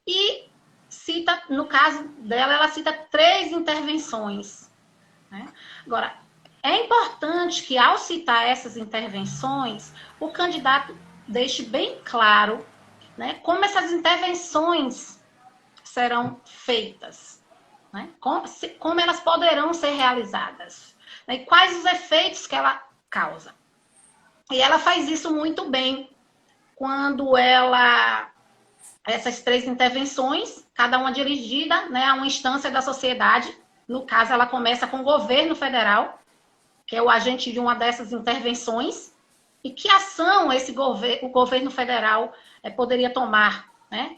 e cita, no caso dela, ela cita 3 intervenções, né? Agora, é importante que ao citar essas intervenções, o candidato deixe bem claro, né, como essas intervenções serão feitas, né? Como elas poderão ser realizadas, né? E quais os efeitos que ela causa. E ela faz isso muito bem quando essas 3 intervenções, cada uma dirigida, né, a uma instância da sociedade. No caso, ela começa com o governo federal, que é o agente de uma dessas intervenções, e que ação o governo federal poderia tomar, né,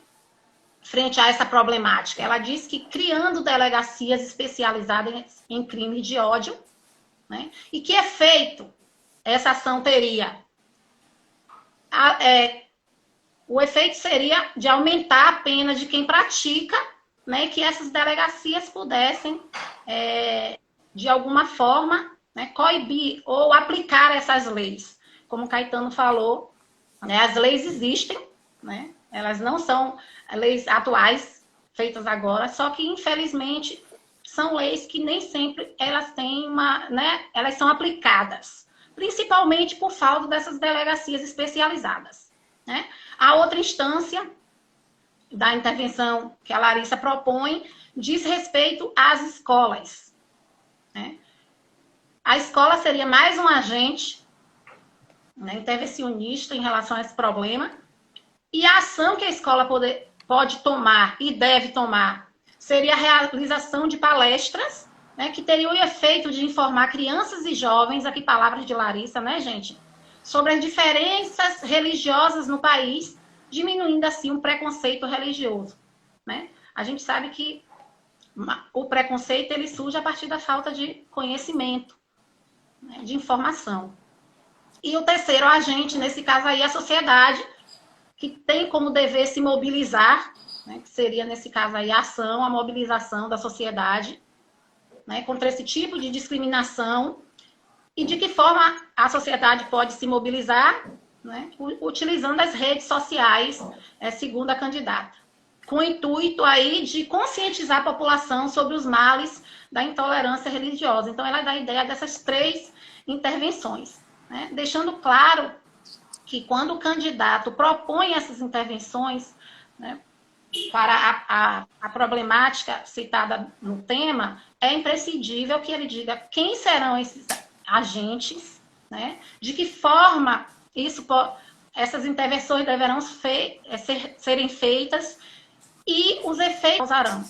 frente a essa problemática. Ela diz que criando delegacias especializadas em crimes de ódio, né, e que efeito essa ação teria? O efeito seria de aumentar a pena de quem pratica, né, que essas delegacias pudessem, de alguma forma, né, coibir ou aplicar essas leis. Como o Caetano falou, né, as leis existem, né, elas não são leis atuais, feitas agora, só que, infelizmente, são leis que nem sempre elas têm elas são aplicadas, principalmente por falta dessas delegacias especializadas, né? A outra instância da intervenção que a Larissa propõe diz respeito às escolas, né? A escola seria mais um agente, né, intervencionista em relação a esse problema, e a ação que a escola pode tomar e deve tomar seria a realização de palestras, né, que teriam o efeito de informar crianças e jovens, aqui palavras de Larissa, né, gente, sobre as diferenças religiosas no país, diminuindo assim um preconceito religioso, né? A gente sabe que o preconceito ele surge a partir da falta de conhecimento, né, de informação. E o terceiro agente, nesse caso aí, a sociedade, que tem como dever se mobilizar, né, que seria, nesse caso aí, a ação, a mobilização da sociedade, né, contra esse tipo de discriminação. E de que forma a sociedade pode se mobilizar, né, utilizando as redes sociais, segundo a candidata, com o intuito aí de conscientizar a população sobre os males da intolerância religiosa. Então, ela dá a ideia dessas 3 intervenções, né, deixando claro que quando o candidato propõe essas intervenções, né, para a problemática citada no tema, é imprescindível que ele diga quem serão esses agentes, né, de que forma essas intervenções deverão serem feitas e os efeitos causarão.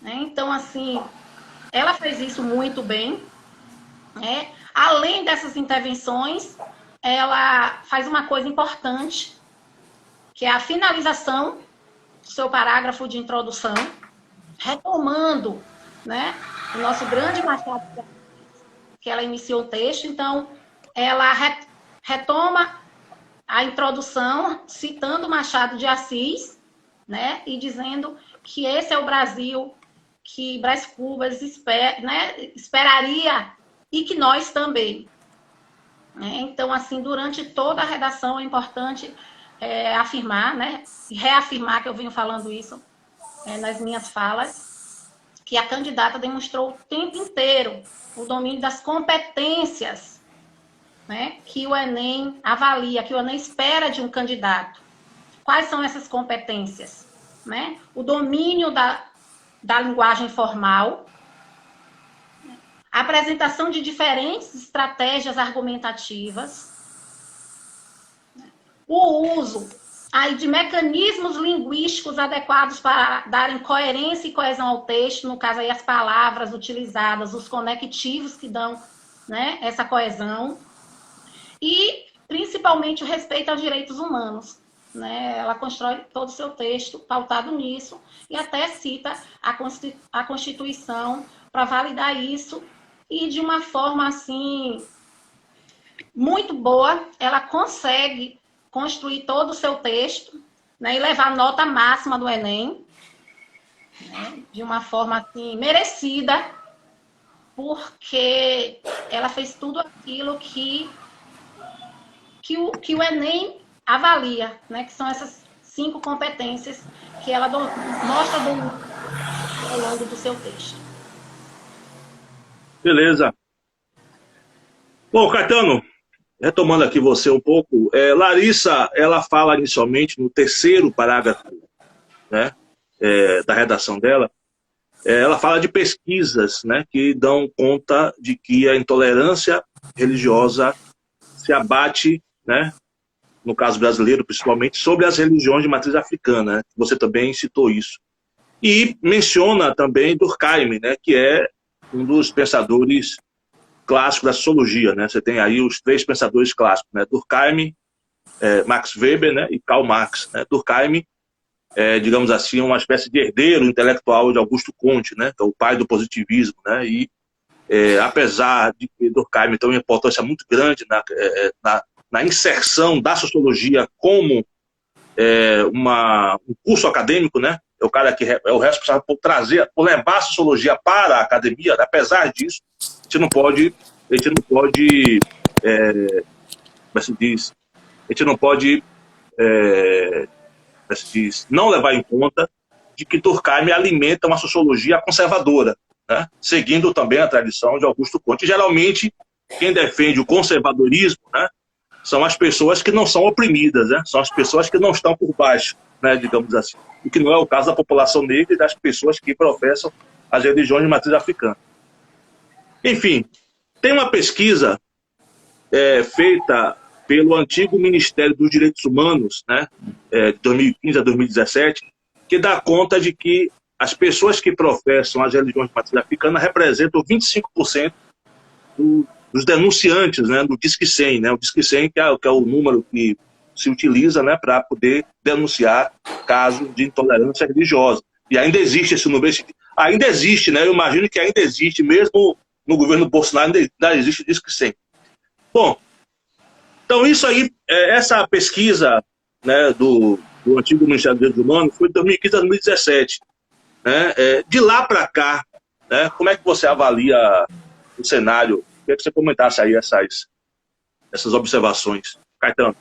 Né? Então, assim, ela fez isso muito bem, né? Além dessas intervenções, ela faz uma coisa importante, que é a finalização do seu parágrafo de introdução, retomando, né, o nosso grande Machado, que ela iniciou o texto. Então, ela retoma a introdução, citando Machado de Assis, né, e dizendo que esse é o Brasil que Brás Cubas esperaria e que nós também. Então, assim, durante toda a redação é importante afirmar, né, e reafirmar, que eu venho falando isso nas minhas falas, que a candidata demonstrou o tempo inteiro o domínio das competências, né, que o Enem avalia, que o Enem espera de um candidato. Quais são essas competências? Né? O domínio da linguagem formal, a apresentação de diferentes estratégias argumentativas, o uso aí de mecanismos linguísticos adequados para darem coerência e coesão ao texto, no caso aí as palavras utilizadas, os conectivos que dão, né, essa coesão, e principalmente o respeito aos direitos humanos. Né? Ela constrói todo o seu texto pautado nisso e até cita a Constituição para validar isso, e de uma forma assim muito boa, ela consegue construir todo o seu texto, né, e levar a nota máxima do Enem, né, de uma forma assim merecida, porque ela fez tudo aquilo que o Enem avalia, né, que são essas 5 competências que ela mostra ao longo do seu texto. Beleza. Bom, Caetano, retomando aqui você um pouco, Larissa, ela fala inicialmente no 3º parágrafo, né, da redação dela, ela fala de pesquisas, né, que dão conta de que a intolerância religiosa se abate, né, no caso brasileiro principalmente, sobre as religiões de matriz africana, né? Você também citou isso. E menciona também Durkheim, né, que é um dos pensadores clássicos da sociologia, né? Você tem aí os 3 pensadores clássicos, né? Durkheim, Max Weber, né, e Karl Marx. Né? Durkheim digamos assim, uma espécie de herdeiro intelectual de Augusto Comte, né, que é o pai do positivismo, né? E apesar de que Durkheim tem uma importância muito grande na inserção da sociologia como um curso acadêmico, né? É o cara que é o responsável por levar a sociologia para a academia. Apesar disso, a gente não pode como se diz, a gente não pode como se diz, não levar em conta de que Durkheim alimenta uma sociologia conservadora, né? Seguindo também a tradição de Augusto Comte. Geralmente, quem defende o conservadorismo, né, são as pessoas que não são oprimidas, né? São as pessoas que não estão por baixo, né, digamos assim. O que não é o caso da população negra e das pessoas que professam as religiões de matriz africana. Enfim, tem uma pesquisa feita pelo antigo Ministério dos Direitos Humanos, né, de 2015 a 2017, que dá conta de que as pessoas que professam as religiões de matriz africana representam 25% dos denunciantes, né, do Disque 100, né, o Disque 100 que é o número que se utiliza, né, para poder denunciar casos de intolerância religiosa. E ainda existe esse número, ainda existe, né, eu imagino que ainda existe, mesmo no governo Bolsonaro ainda existe o Disque 100. Bom, então isso aí, essa pesquisa, né, do antigo Ministério dos Direitos Humanos foi de 2015 a 2017. Né? De lá para cá, né, como é que você avalia o cenário? Queria que você comentasse aí essas observações. Caetano.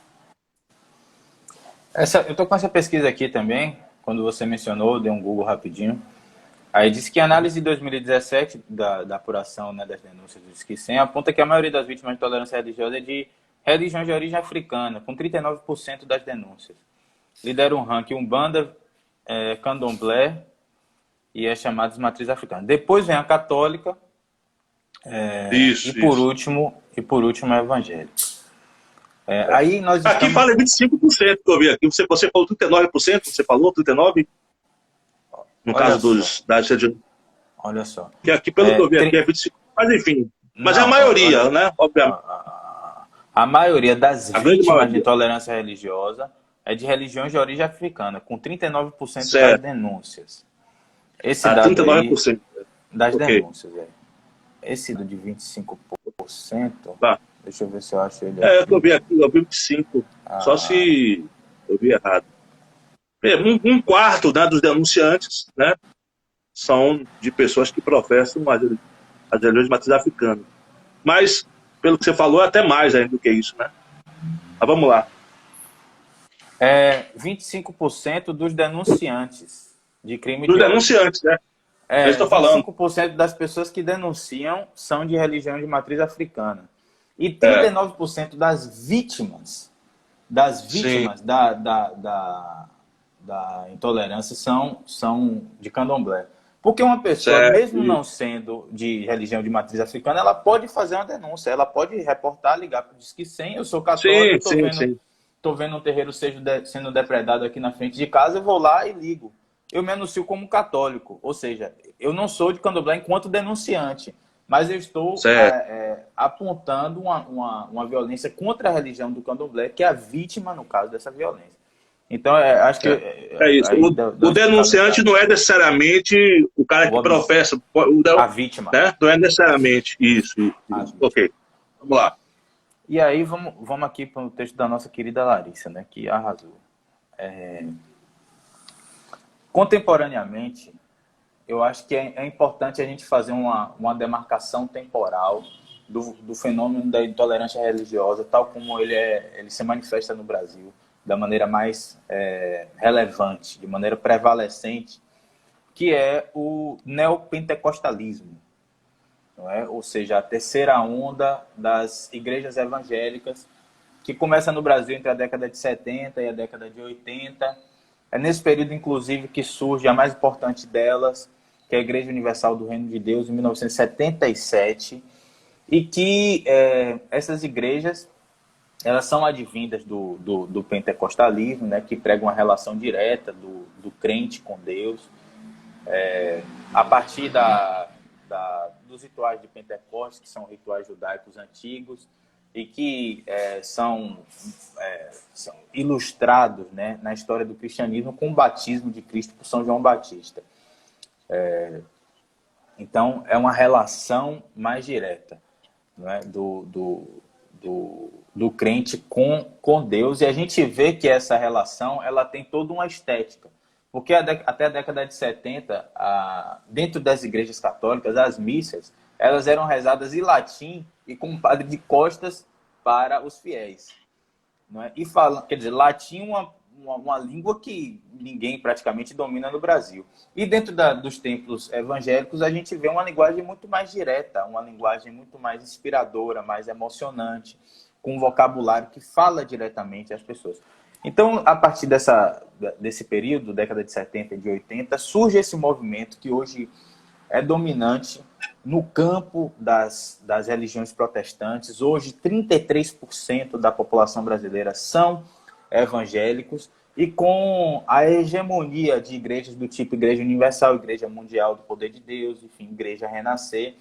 Eu estou com essa pesquisa aqui também, quando você mencionou, dei um Google rapidinho. Aí disse que a análise de 2017 da apuração, né, das denúncias do Disque 100 aponta que a maioria das vítimas de intolerância religiosa é de religiões de origem africana, com 39% das denúncias. Lidera um ranking Umbanda, Candomblé e é chamado de matriz africana. Depois vem a católica e por último a evangélica. Aí nós aqui estamos... fala 25% que eu vi aqui. Você falou 39%? Você falou 39%? No caso das religiões. Olha só. Que aqui, pelo que eu vi aqui, é 25%. Mas enfim. Mas é a maioria, né? Obviamente. A maioria das vítimas de intolerância religiosa é de religiões de origem africana, com 39% das denúncias. Esse dado 39% aí, das denúncias. Esse de 25%, deixa eu ver se eu acho ele aqui. Eu vi aqui, eu vi 25%. Só se eu vi errado. Um quarto, né, dos denunciantes, né, são de pessoas que professam as religiões de matriz africana. Mas, pelo que você falou, é até mais ainda do que isso, né? Mas vamos lá. 25% dos denunciantes de crime dos de denunciantes, né? Eu estou falando. 25% das pessoas que denunciam são de religião de matriz africana. E É. 39% das vítimas Sim, da intolerância são de candomblé. Porque uma pessoa, certo. mesmo não sendo de religião de matriz africana, ela pode fazer uma denúncia, ela pode reportar, ligar para o Disque 100, eu sou católico, Sim, sim, sim. tô vendo um terreiro sendo depredado aqui na frente de casa, eu vou lá e ligo. Eu me anuncio como católico, ou seja, eu não sou de candomblé enquanto denunciante, mas eu estou Certo. apontando uma violência contra a religião do candomblé, que é a vítima, no caso, dessa violência. Então, acho que É isso. aí O denunciante não é necessariamente o cara que professa, a vítima. né? Não é necessariamente isso. Ok, vamos lá. E aí, vamos aqui para o texto da nossa querida Larissa, né, que arrasou. Contemporaneamente, eu acho que é importante a gente fazer uma demarcação temporal do fenômeno da intolerância religiosa, tal como ele se manifesta no Brasil, da maneira mais relevante, de maneira prevalecente, que é o neopentecostalismo, não é? Ou seja, a terceira onda das igrejas evangélicas, que começa no Brasil entre a década de 70 e a década de 80. É nesse período, inclusive, que surge a mais importante delas, que é a Igreja Universal do Reino de Deus, em 1977, e que essas igrejas elas são advindas do pentecostalismo, né, que prega uma relação direta do crente com Deus, a partir dos rituais de Pentecostes, que são rituais judaicos antigos, e que são ilustrados, né, na história do cristianismo com o batismo de Cristo por São João Batista. Então, é uma relação mais direta, não é, do crente com Deus, e a gente vê que essa relação ela tem toda uma estética, porque até a década de 70, dentro das igrejas católicas, as missas elas eram rezadas em latim e com um padre de costas para os fiéis, não é? E quer dizer, latim uma língua que ninguém praticamente domina no Brasil. E dentro dos templos evangélicos a gente vê uma linguagem muito mais direta, uma linguagem muito mais inspiradora, mais emocionante, com um vocabulário que fala diretamente às pessoas. Então, a partir desse período, década de 70 e de 80, surge esse movimento que hoje é dominante no campo das religiões protestantes. Hoje, 33% da população brasileira são evangélicos, e com a hegemonia de igrejas do tipo Igreja Universal, Igreja Mundial do Poder de Deus, enfim, Igreja Renascer,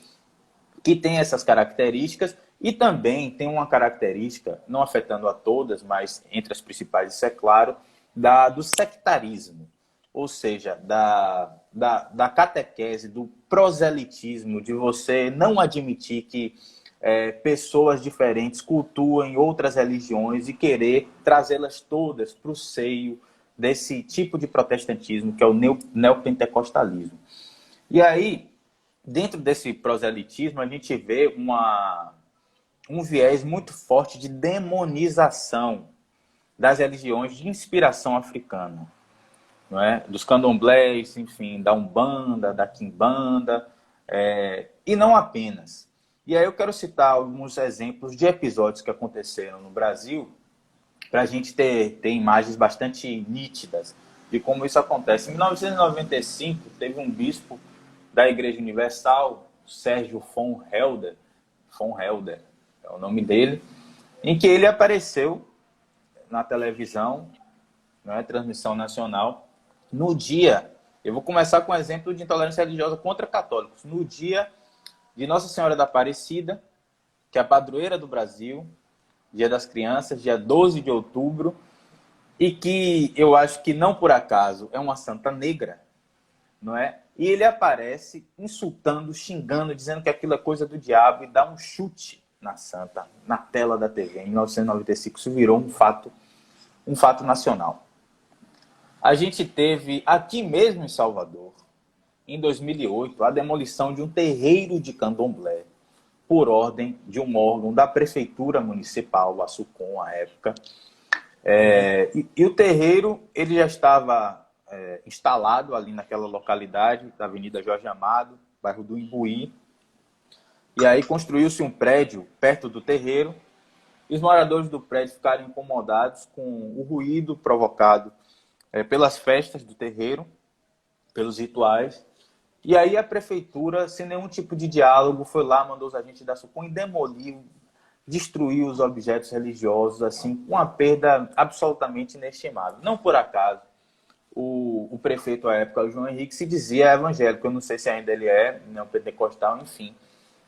que tem essas características, e também tem uma característica, não afetando a todas, mas entre as principais, isso é claro, do sectarismo, ou seja, da catequese, do proselitismo, de você não admitir que pessoas diferentes cultuam outras religiões e querer trazê-las todas para o seio desse tipo de protestantismo, que é o neopentecostalismo. E aí, dentro desse proselitismo, a gente vê um viés muito forte de demonização das religiões de inspiração africana, não é? Dos candomblés, enfim, da Umbanda, da Quimbanda, e não apenas. E aí eu quero citar alguns exemplos de episódios que aconteceram no Brasil, para a gente ter imagens bastante nítidas de como isso acontece. Em 1995, teve um bispo da Igreja Universal, Sérgio von Helder é o nome dele, em que ele apareceu na televisão, transmissão nacional, no dia, eu vou começar com um exemplo de intolerância religiosa contra católicos, no dia de Nossa Senhora da Aparecida, que é a padroeira do Brasil, Dia das Crianças, dia 12 de outubro, e que eu acho que não por acaso é uma santa negra, não é? E ele aparece insultando, xingando, dizendo que aquilo é coisa do diabo, e dá um chute na santa, na tela da TV. Em 1995, isso virou um fato nacional. A gente teve aqui mesmo em Salvador, em 2008, a demolição de um terreiro de candomblé, por ordem de um órgão da Prefeitura Municipal, a SUCOM, à época. E o terreiro ele já estava instalado ali naquela localidade da Avenida Jorge Amado, bairro do Imbuí. E aí construiu-se um prédio perto do terreiro. E os moradores do prédio ficaram incomodados com o ruído provocado pelas festas do terreiro, pelos rituais. E aí a prefeitura, sem nenhum tipo de diálogo, foi lá, mandou os agentes da SUCOM e demoliu, destruiu os objetos religiosos, assim, com uma perda absolutamente inestimável. Não por acaso, o prefeito à época, o João Henrique, se dizia evangélico. Eu não sei se ainda ele é, não pentecostal, enfim.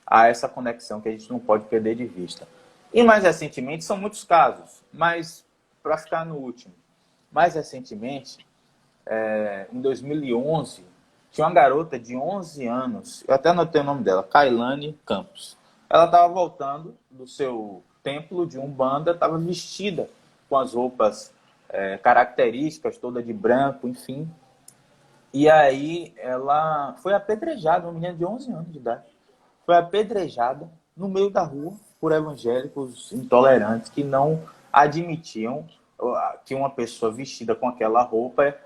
Há essa conexão que a gente não pode perder de vista. E mais recentemente, são muitos casos, mas para ficar no último, mais recentemente, em 2011, tinha uma garota de 11 anos, eu até anotei o nome dela, Kailane Campos. Ela estava voltando do seu templo de Umbanda, estava vestida com as roupas características, toda de branco, enfim. E aí ela foi apedrejada, uma menina de 11 anos de idade. Foi apedrejada no meio da rua por evangélicos intolerantes que não admitiam que uma pessoa vestida com aquela roupa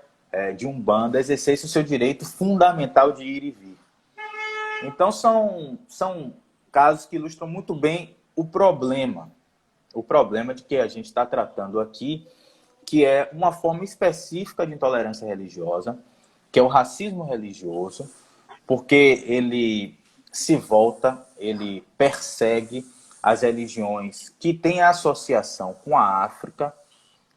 de Umbanda exercesse o seu direito fundamental de ir e vir. Então são casos que ilustram muito bem o problema de que a gente está tratando aqui, que é uma forma específica de intolerância religiosa, que é o racismo religioso, porque ele se volta, ele persegue as religiões que têm associação com a África,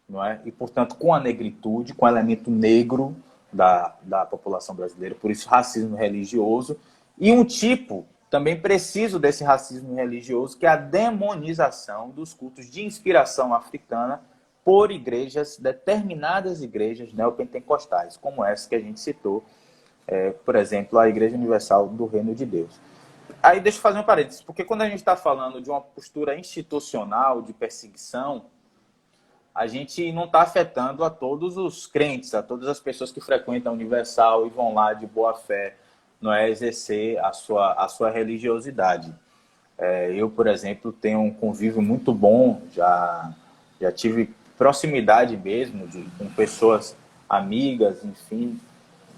não é? E, portanto, com a negritude, com o elemento negro da população brasileira, por isso racismo religioso. E um tipo também preciso desse racismo religioso, que é a demonização dos cultos de inspiração africana por igrejas, determinadas igrejas neopentecostais, como essa que a gente citou, por exemplo, a Igreja Universal do Reino de Deus. Aí deixa eu fazer um parênteses, porque quando a gente está falando de uma postura institucional de perseguição, a gente não está afetando a todos os crentes, a todas as pessoas que frequentam a Universal e vão lá de boa fé, não é, exercer a sua religiosidade. Eu, por exemplo, tenho um convívio muito bom, já tive proximidade mesmo com pessoas amigas, enfim,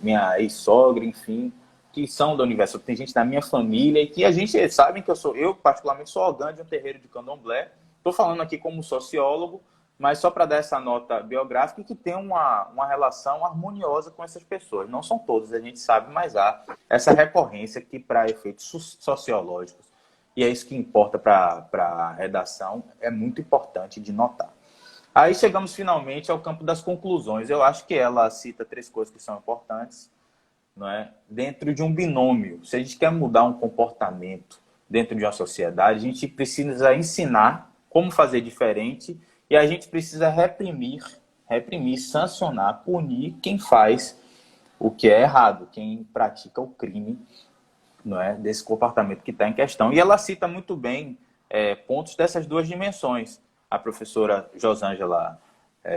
minha ex-sogra, enfim, que são da Universal. Tem gente da minha família e que a gente sabe que eu particularmente sou orgã de um terreiro de candomblé. Estou falando aqui como sociólogo, mas só para dar essa nota biográfica, que tem uma relação harmoniosa com essas pessoas. Não são todas, a gente sabe, mas há essa recorrência que, para efeitos sociológicos, e é isso que importa para a redação, é muito importante de notar. Aí chegamos finalmente ao campo das conclusões. Eu acho que ela cita 3 coisas que são importantes, não é? Dentro de um binômio. Se a gente quer mudar um comportamento dentro de uma sociedade, a gente precisa ensinar como fazer diferente e a gente precisa reprimir, sancionar, punir quem faz o que é errado, quem pratica o crime, não é? Desse comportamento que está em questão. E ela cita muito bem pontos dessas 2 dimensões. A professora Josângela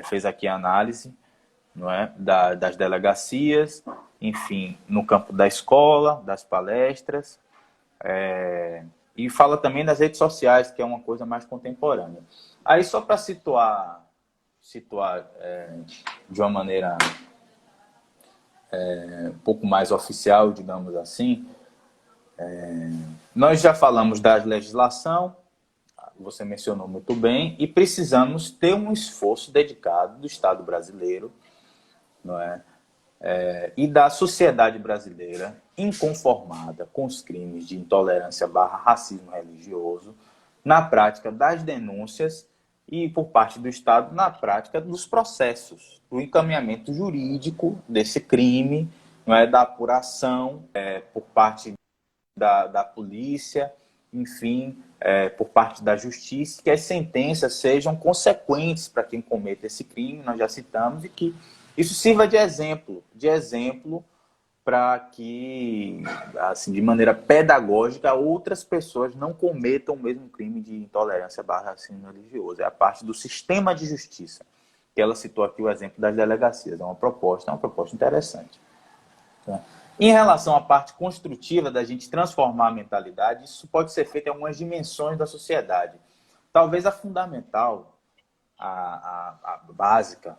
fez aqui a análise, não é? Das delegacias, enfim, no campo da escola, das palestras, e fala também das redes sociais, que é uma coisa mais contemporânea. Aí, só para situar de uma maneira um pouco mais oficial, digamos assim, nós já falamos da legislação, você mencionou muito bem, e precisamos ter um esforço dedicado do Estado brasileiro, não é? E da sociedade brasileira inconformada com os crimes de intolerância / racismo religioso, na prática das denúncias e, por parte do Estado, na prática dos processos, do encaminhamento jurídico desse crime, não é? Da apuração por parte da polícia, enfim, por parte da justiça, que as sentenças sejam consequentes para quem cometa esse crime, nós já citamos, e que isso sirva de exemplo para que, assim, de maneira pedagógica, outras pessoas não cometam o mesmo crime de intolerância / racismo religioso. É a parte do sistema de justiça, que ela citou aqui o exemplo das delegacias. É uma proposta interessante. Tá? Em relação à parte construtiva da gente transformar a mentalidade, isso pode ser feito em algumas dimensões da sociedade. Talvez a fundamental, a básica,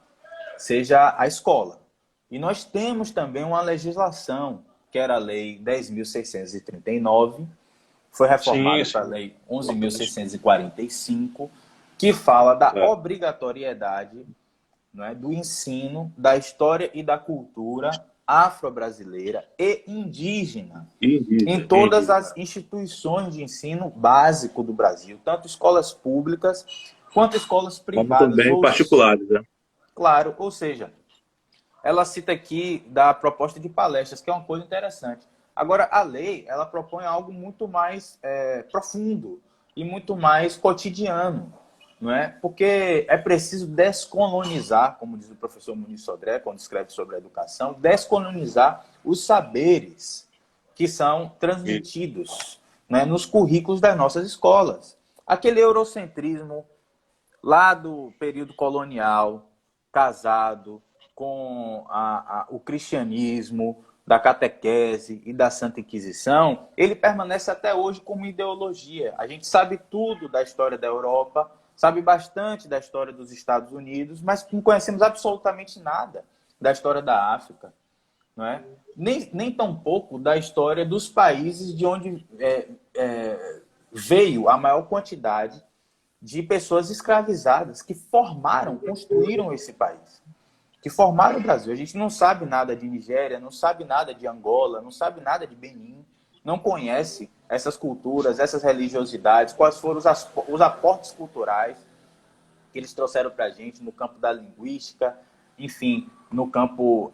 seja a escola. E nós temos também uma legislação, que era a Lei 10.639, foi reformada para a Lei 11.645, que fala da obrigatoriedade, não é, do ensino da história e da cultura afro-brasileira e indígena em todas as instituições de ensino básico do Brasil, tanto escolas públicas quanto escolas privadas. Também particulares, né? Claro, ou seja, ela cita aqui da proposta de palestras, que é uma coisa interessante. Agora, a lei, ela propõe algo muito mais profundo e muito mais cotidiano, não é? Porque é preciso descolonizar, como diz o professor Muniz Sodré, quando escreve sobre a educação, descolonizar os saberes que são transmitidos, né, nos currículos das nossas escolas. Aquele eurocentrismo lá do período colonial, casado com o cristianismo, da catequese e da Santa Inquisição, ele permanece até hoje como ideologia. A gente sabe tudo da história da Europa, sabe bastante da história dos Estados Unidos, mas não conhecemos absolutamente nada da história da África, não é? Nem tão pouco da história dos países de onde veio a maior quantidade de pessoas escravizadas que formaram, construíram esse país, que formaram o Brasil. A gente não sabe nada de Nigéria, não sabe nada de Angola, não sabe nada de Benin, não conhece essas culturas, essas religiosidades, quais foram os aportes culturais que eles trouxeram para a gente no campo da linguística, enfim, no campo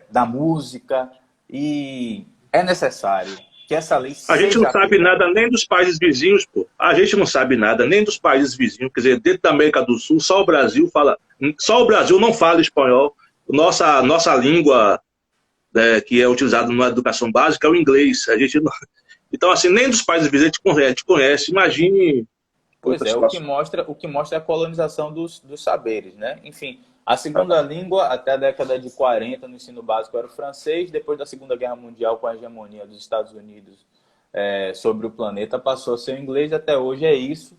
da música. E é necessário que essa lei seja... A gente não sabe nada nem dos países vizinhos, pô. A gente não sabe nada nem dos países vizinhos. Quer dizer, dentro da América do Sul, só o Brasil não fala espanhol. Nossa língua, que é utilizada na educação básica, é o inglês. A gente não... Então, assim, nem dos países vizinhos a gente conhece. Imagine... Pois é, o que mostra a colonização dos saberes, né? Enfim, a segunda língua, até a década de 40, no ensino básico, era o francês. Depois da Segunda Guerra Mundial, com a hegemonia dos Estados Unidos sobre o planeta, passou a ser o inglês. Até hoje é isso.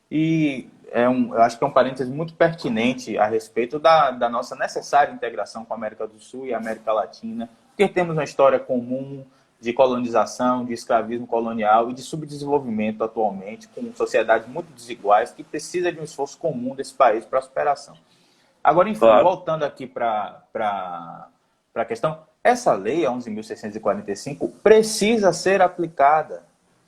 E eu acho que é um parênteses muito pertinente a respeito da nossa necessária integração com a América do Sul e a América Latina, porque temos uma história comum de colonização, de escravismo colonial e de subdesenvolvimento atualmente, com sociedades muito desiguais, que precisa de um esforço comum desse país para a superação. Agora, enfim, voltando aqui para a questão, essa lei, a 11.645, precisa ser aplicada.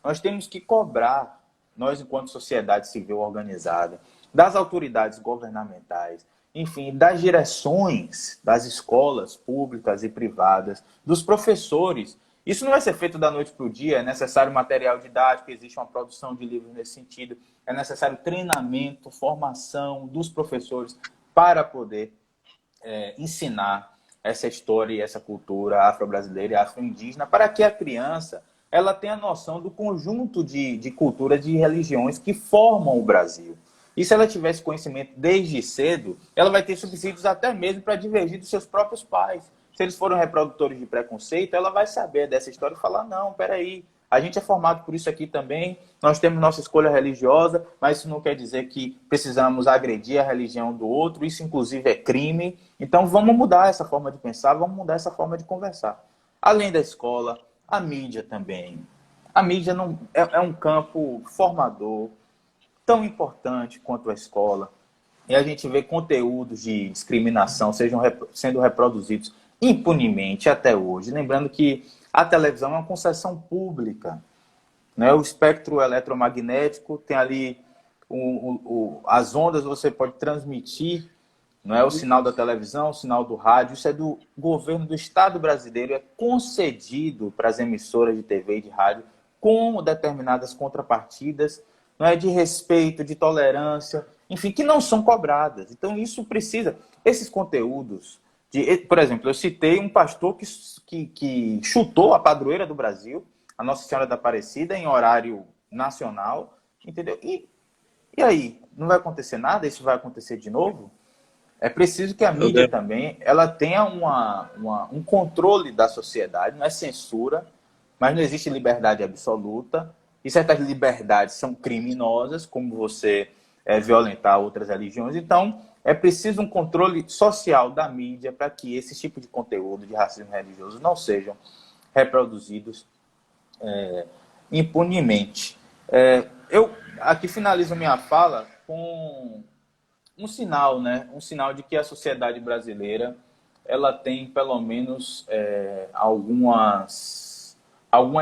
Nós temos que cobrar, nós enquanto sociedade civil organizada, das autoridades governamentais, enfim, das direções das escolas públicas e privadas, dos professores. Isso não vai ser feito da noite para o dia, é necessário material didático, existe uma produção de livros nesse sentido, é necessário treinamento, formação dos professores para poder ensinar essa história e essa cultura afro-brasileira e afro-indígena, para que a criança ela tenha noção do conjunto de culturas e religiões que formam o Brasil. E se ela tivesse conhecimento desde cedo, ela vai ter subsídios até mesmo para divergir dos seus próprios pais. Se eles forem reprodutores de preconceito, ela vai saber dessa história e falar, não, peraí, a gente é formado por isso aqui também, nós temos nossa escolha religiosa, mas isso não quer dizer que precisamos agredir a religião do outro, isso inclusive é crime. Então vamos mudar essa forma de pensar, vamos mudar essa forma de conversar. Além da escola, a mídia também. A mídia não, é um campo formador, tão importante quanto a escola. E a gente vê conteúdos de discriminação sendo reproduzidos impunemente até hoje. Lembrando que a televisão é uma concessão pública, né? O espectro eletromagnético tem ali as ondas, você pode transmitir, não é, o sinal da televisão, o sinal do rádio. Isso é do governo do Estado brasileiro, é concedido para as emissoras de TV e de rádio com determinadas contrapartidas, não é, de respeito, de tolerância, enfim, que não são cobradas. Então isso precisa, esses conteúdos. Por exemplo, eu citei um pastor que chutou a padroeira do Brasil, a Nossa Senhora da Aparecida, em horário nacional, entendeu? E aí? Não vai acontecer nada? Isso vai acontecer de novo? É preciso que a mídia também ela tenha um controle da sociedade, não é censura, mas não existe liberdade absoluta, e certas liberdades são criminosas, como você violentar outras religiões. Então, É preciso um controle social da mídia para que esse tipo de conteúdo de racismo religioso não sejam reproduzidos impunemente. Eu aqui finalizo minha fala com um sinal, né? Um sinal de que a sociedade brasileira ela tem pelo menos alguma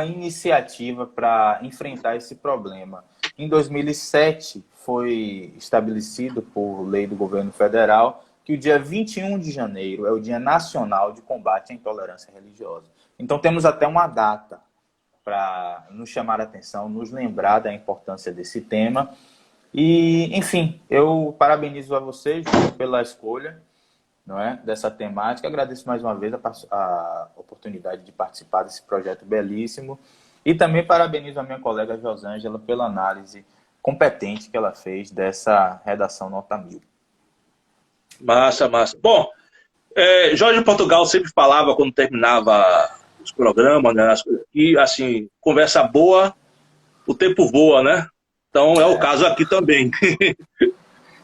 iniciativa para enfrentar esse problema. Em 2007 foi estabelecido por lei do governo federal que o dia 21 de janeiro é o Dia Nacional de Combate à Intolerância Religiosa. Então temos até uma data para nos chamar a atenção, nos lembrar da importância desse tema. E, enfim, eu parabenizo a vocês pela escolha, não é, dessa temática. Agradeço mais uma vez a oportunidade de participar desse projeto belíssimo. E também parabenizo a minha colega Josângela pela análise competente que ela fez dessa redação nota 1000. Massa, massa. Bom, Jorge Portugal sempre falava quando terminava os programas, né? E assim, conversa boa, o tempo voa, né? Então é o caso aqui também.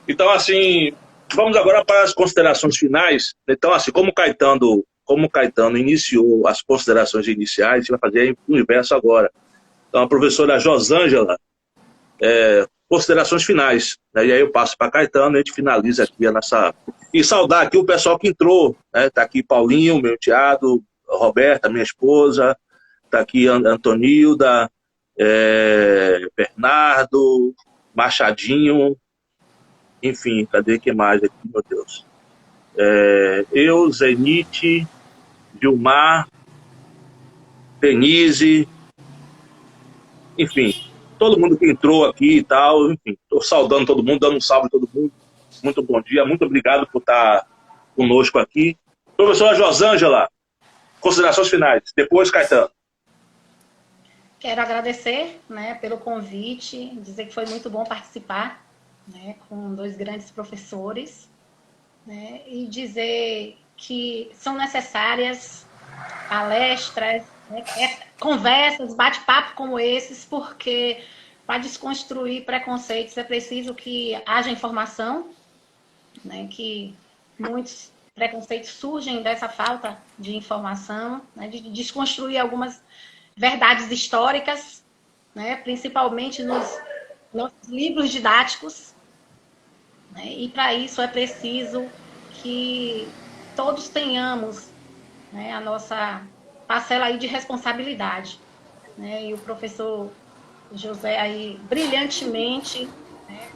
Então, assim, vamos agora para as considerações finais. Então, assim, como o Caetano iniciou as considerações iniciais, a gente vai fazer o inverso agora. Então, a professora Josângela, considerações finais, né? E aí eu passo para Caetano e a gente finaliza aqui a nossa... E saudar aqui o pessoal que entrou, né? Tá aqui Paulinho, meu enteado, Roberta, minha esposa, tá aqui Antonilda, Bernardo, Machadinho, enfim, cadê que mais aqui, meu Deus? Eu, Zenite, Dilmar, Denise, enfim, todo mundo que entrou aqui e tal, enfim, estou saudando todo mundo, dando um salve a todo mundo. Muito bom dia, muito obrigado por estar conosco aqui. Professora Josângela, considerações finais, depois Caetano. Quero agradecer, né, pelo convite, dizer que foi muito bom participar, né, com dois grandes professores, né, e dizer que são necessárias palestras, né, conversas, bate-papo como esses, porque para desconstruir preconceitos é preciso que haja informação, né, que muitos preconceitos surgem dessa falta de informação, né, de desconstruir algumas verdades históricas, né, principalmente nos livros didáticos, né, e para isso é preciso que todos tenhamos, né, a nossa parcela aí de responsabilidade, né, e o professor José aí brilhantemente, né,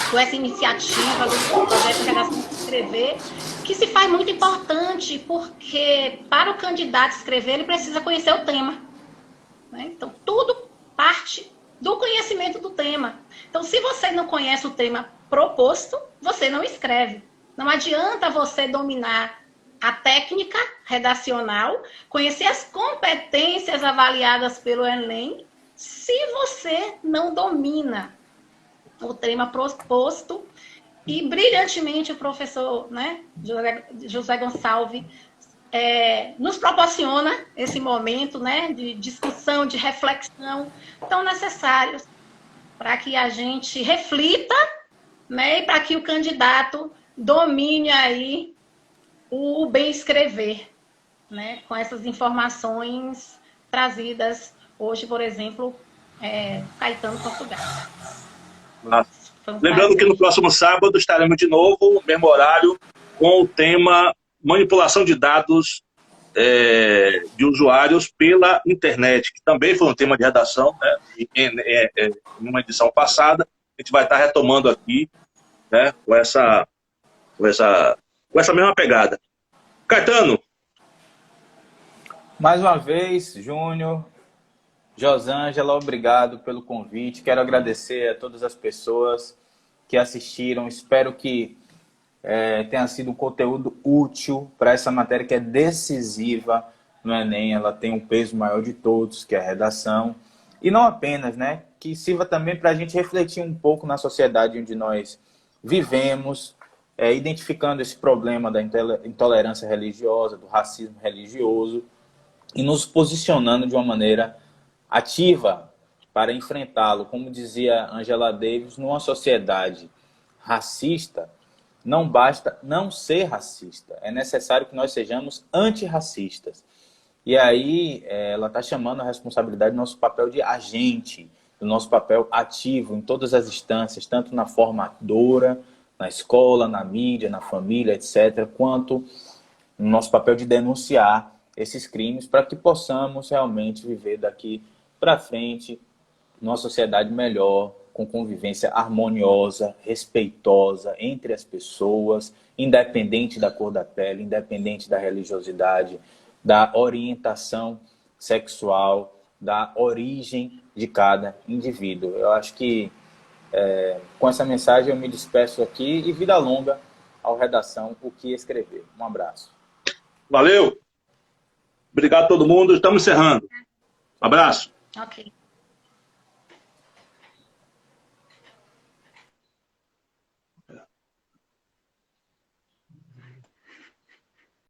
com essa iniciativa do projeto Redação de Escrever, que se faz muito importante, porque para o candidato escrever, ele precisa conhecer o tema, né? Então, tudo parte do conhecimento do tema. Então, se você não conhece o tema proposto, você não escreve. Não adianta você dominar a técnica redacional, conhecer as competências avaliadas pelo Enem, se você não domina o tema proposto. E brilhantemente o professor, né, José Gonçalves nos proporciona esse momento, né, de discussão, de reflexão tão necessários para que a gente reflita, né, e para que o candidato domine aí o bem escrever, né, com essas informações trazidas hoje, por exemplo, Caetano Portugal. Lembrando que no próximo sábado estaremos de novo, no mesmo horário, com o tema manipulação de dados de usuários pela internet, que também foi um tema de redação, né, em uma edição passada. A gente vai estar retomando aqui, né, com essa mesma pegada. Caetano. Mais uma vez, Júnior, Josângela, obrigado pelo convite. Quero agradecer a todas as pessoas que assistiram. Espero que tenha sido um conteúdo útil para essa matéria que é decisiva no Enem. Ela tem um peso maior de todos, que é a redação. E não apenas, né? Que sirva também para a gente refletir um pouco na sociedade onde nós vivemos, identificando esse problema da intolerância religiosa, do racismo religioso, e nos posicionando de uma maneira ativa para enfrentá-lo. Como dizia Angela Davis, numa sociedade racista, não basta não ser racista, é necessário que nós sejamos antirracistas. E aí ela está chamando a responsabilidade do nosso papel de agente, do nosso papel ativo em todas as instâncias, tanto na formadora, na escola, na mídia, na família, etc., quanto no nosso papel de denunciar esses crimes para que possamos realmente viver daqui para frente numa sociedade melhor, com convivência harmoniosa, respeitosa entre as pessoas, independente da cor da pele, independente da religiosidade, da orientação sexual, da origem de cada indivíduo. Eu acho que com essa mensagem eu me despeço aqui e vida longa ao Redação O Que Escrever. Um abraço. Valeu. Obrigado a todo mundo. Estamos encerrando. Abraço. Ok.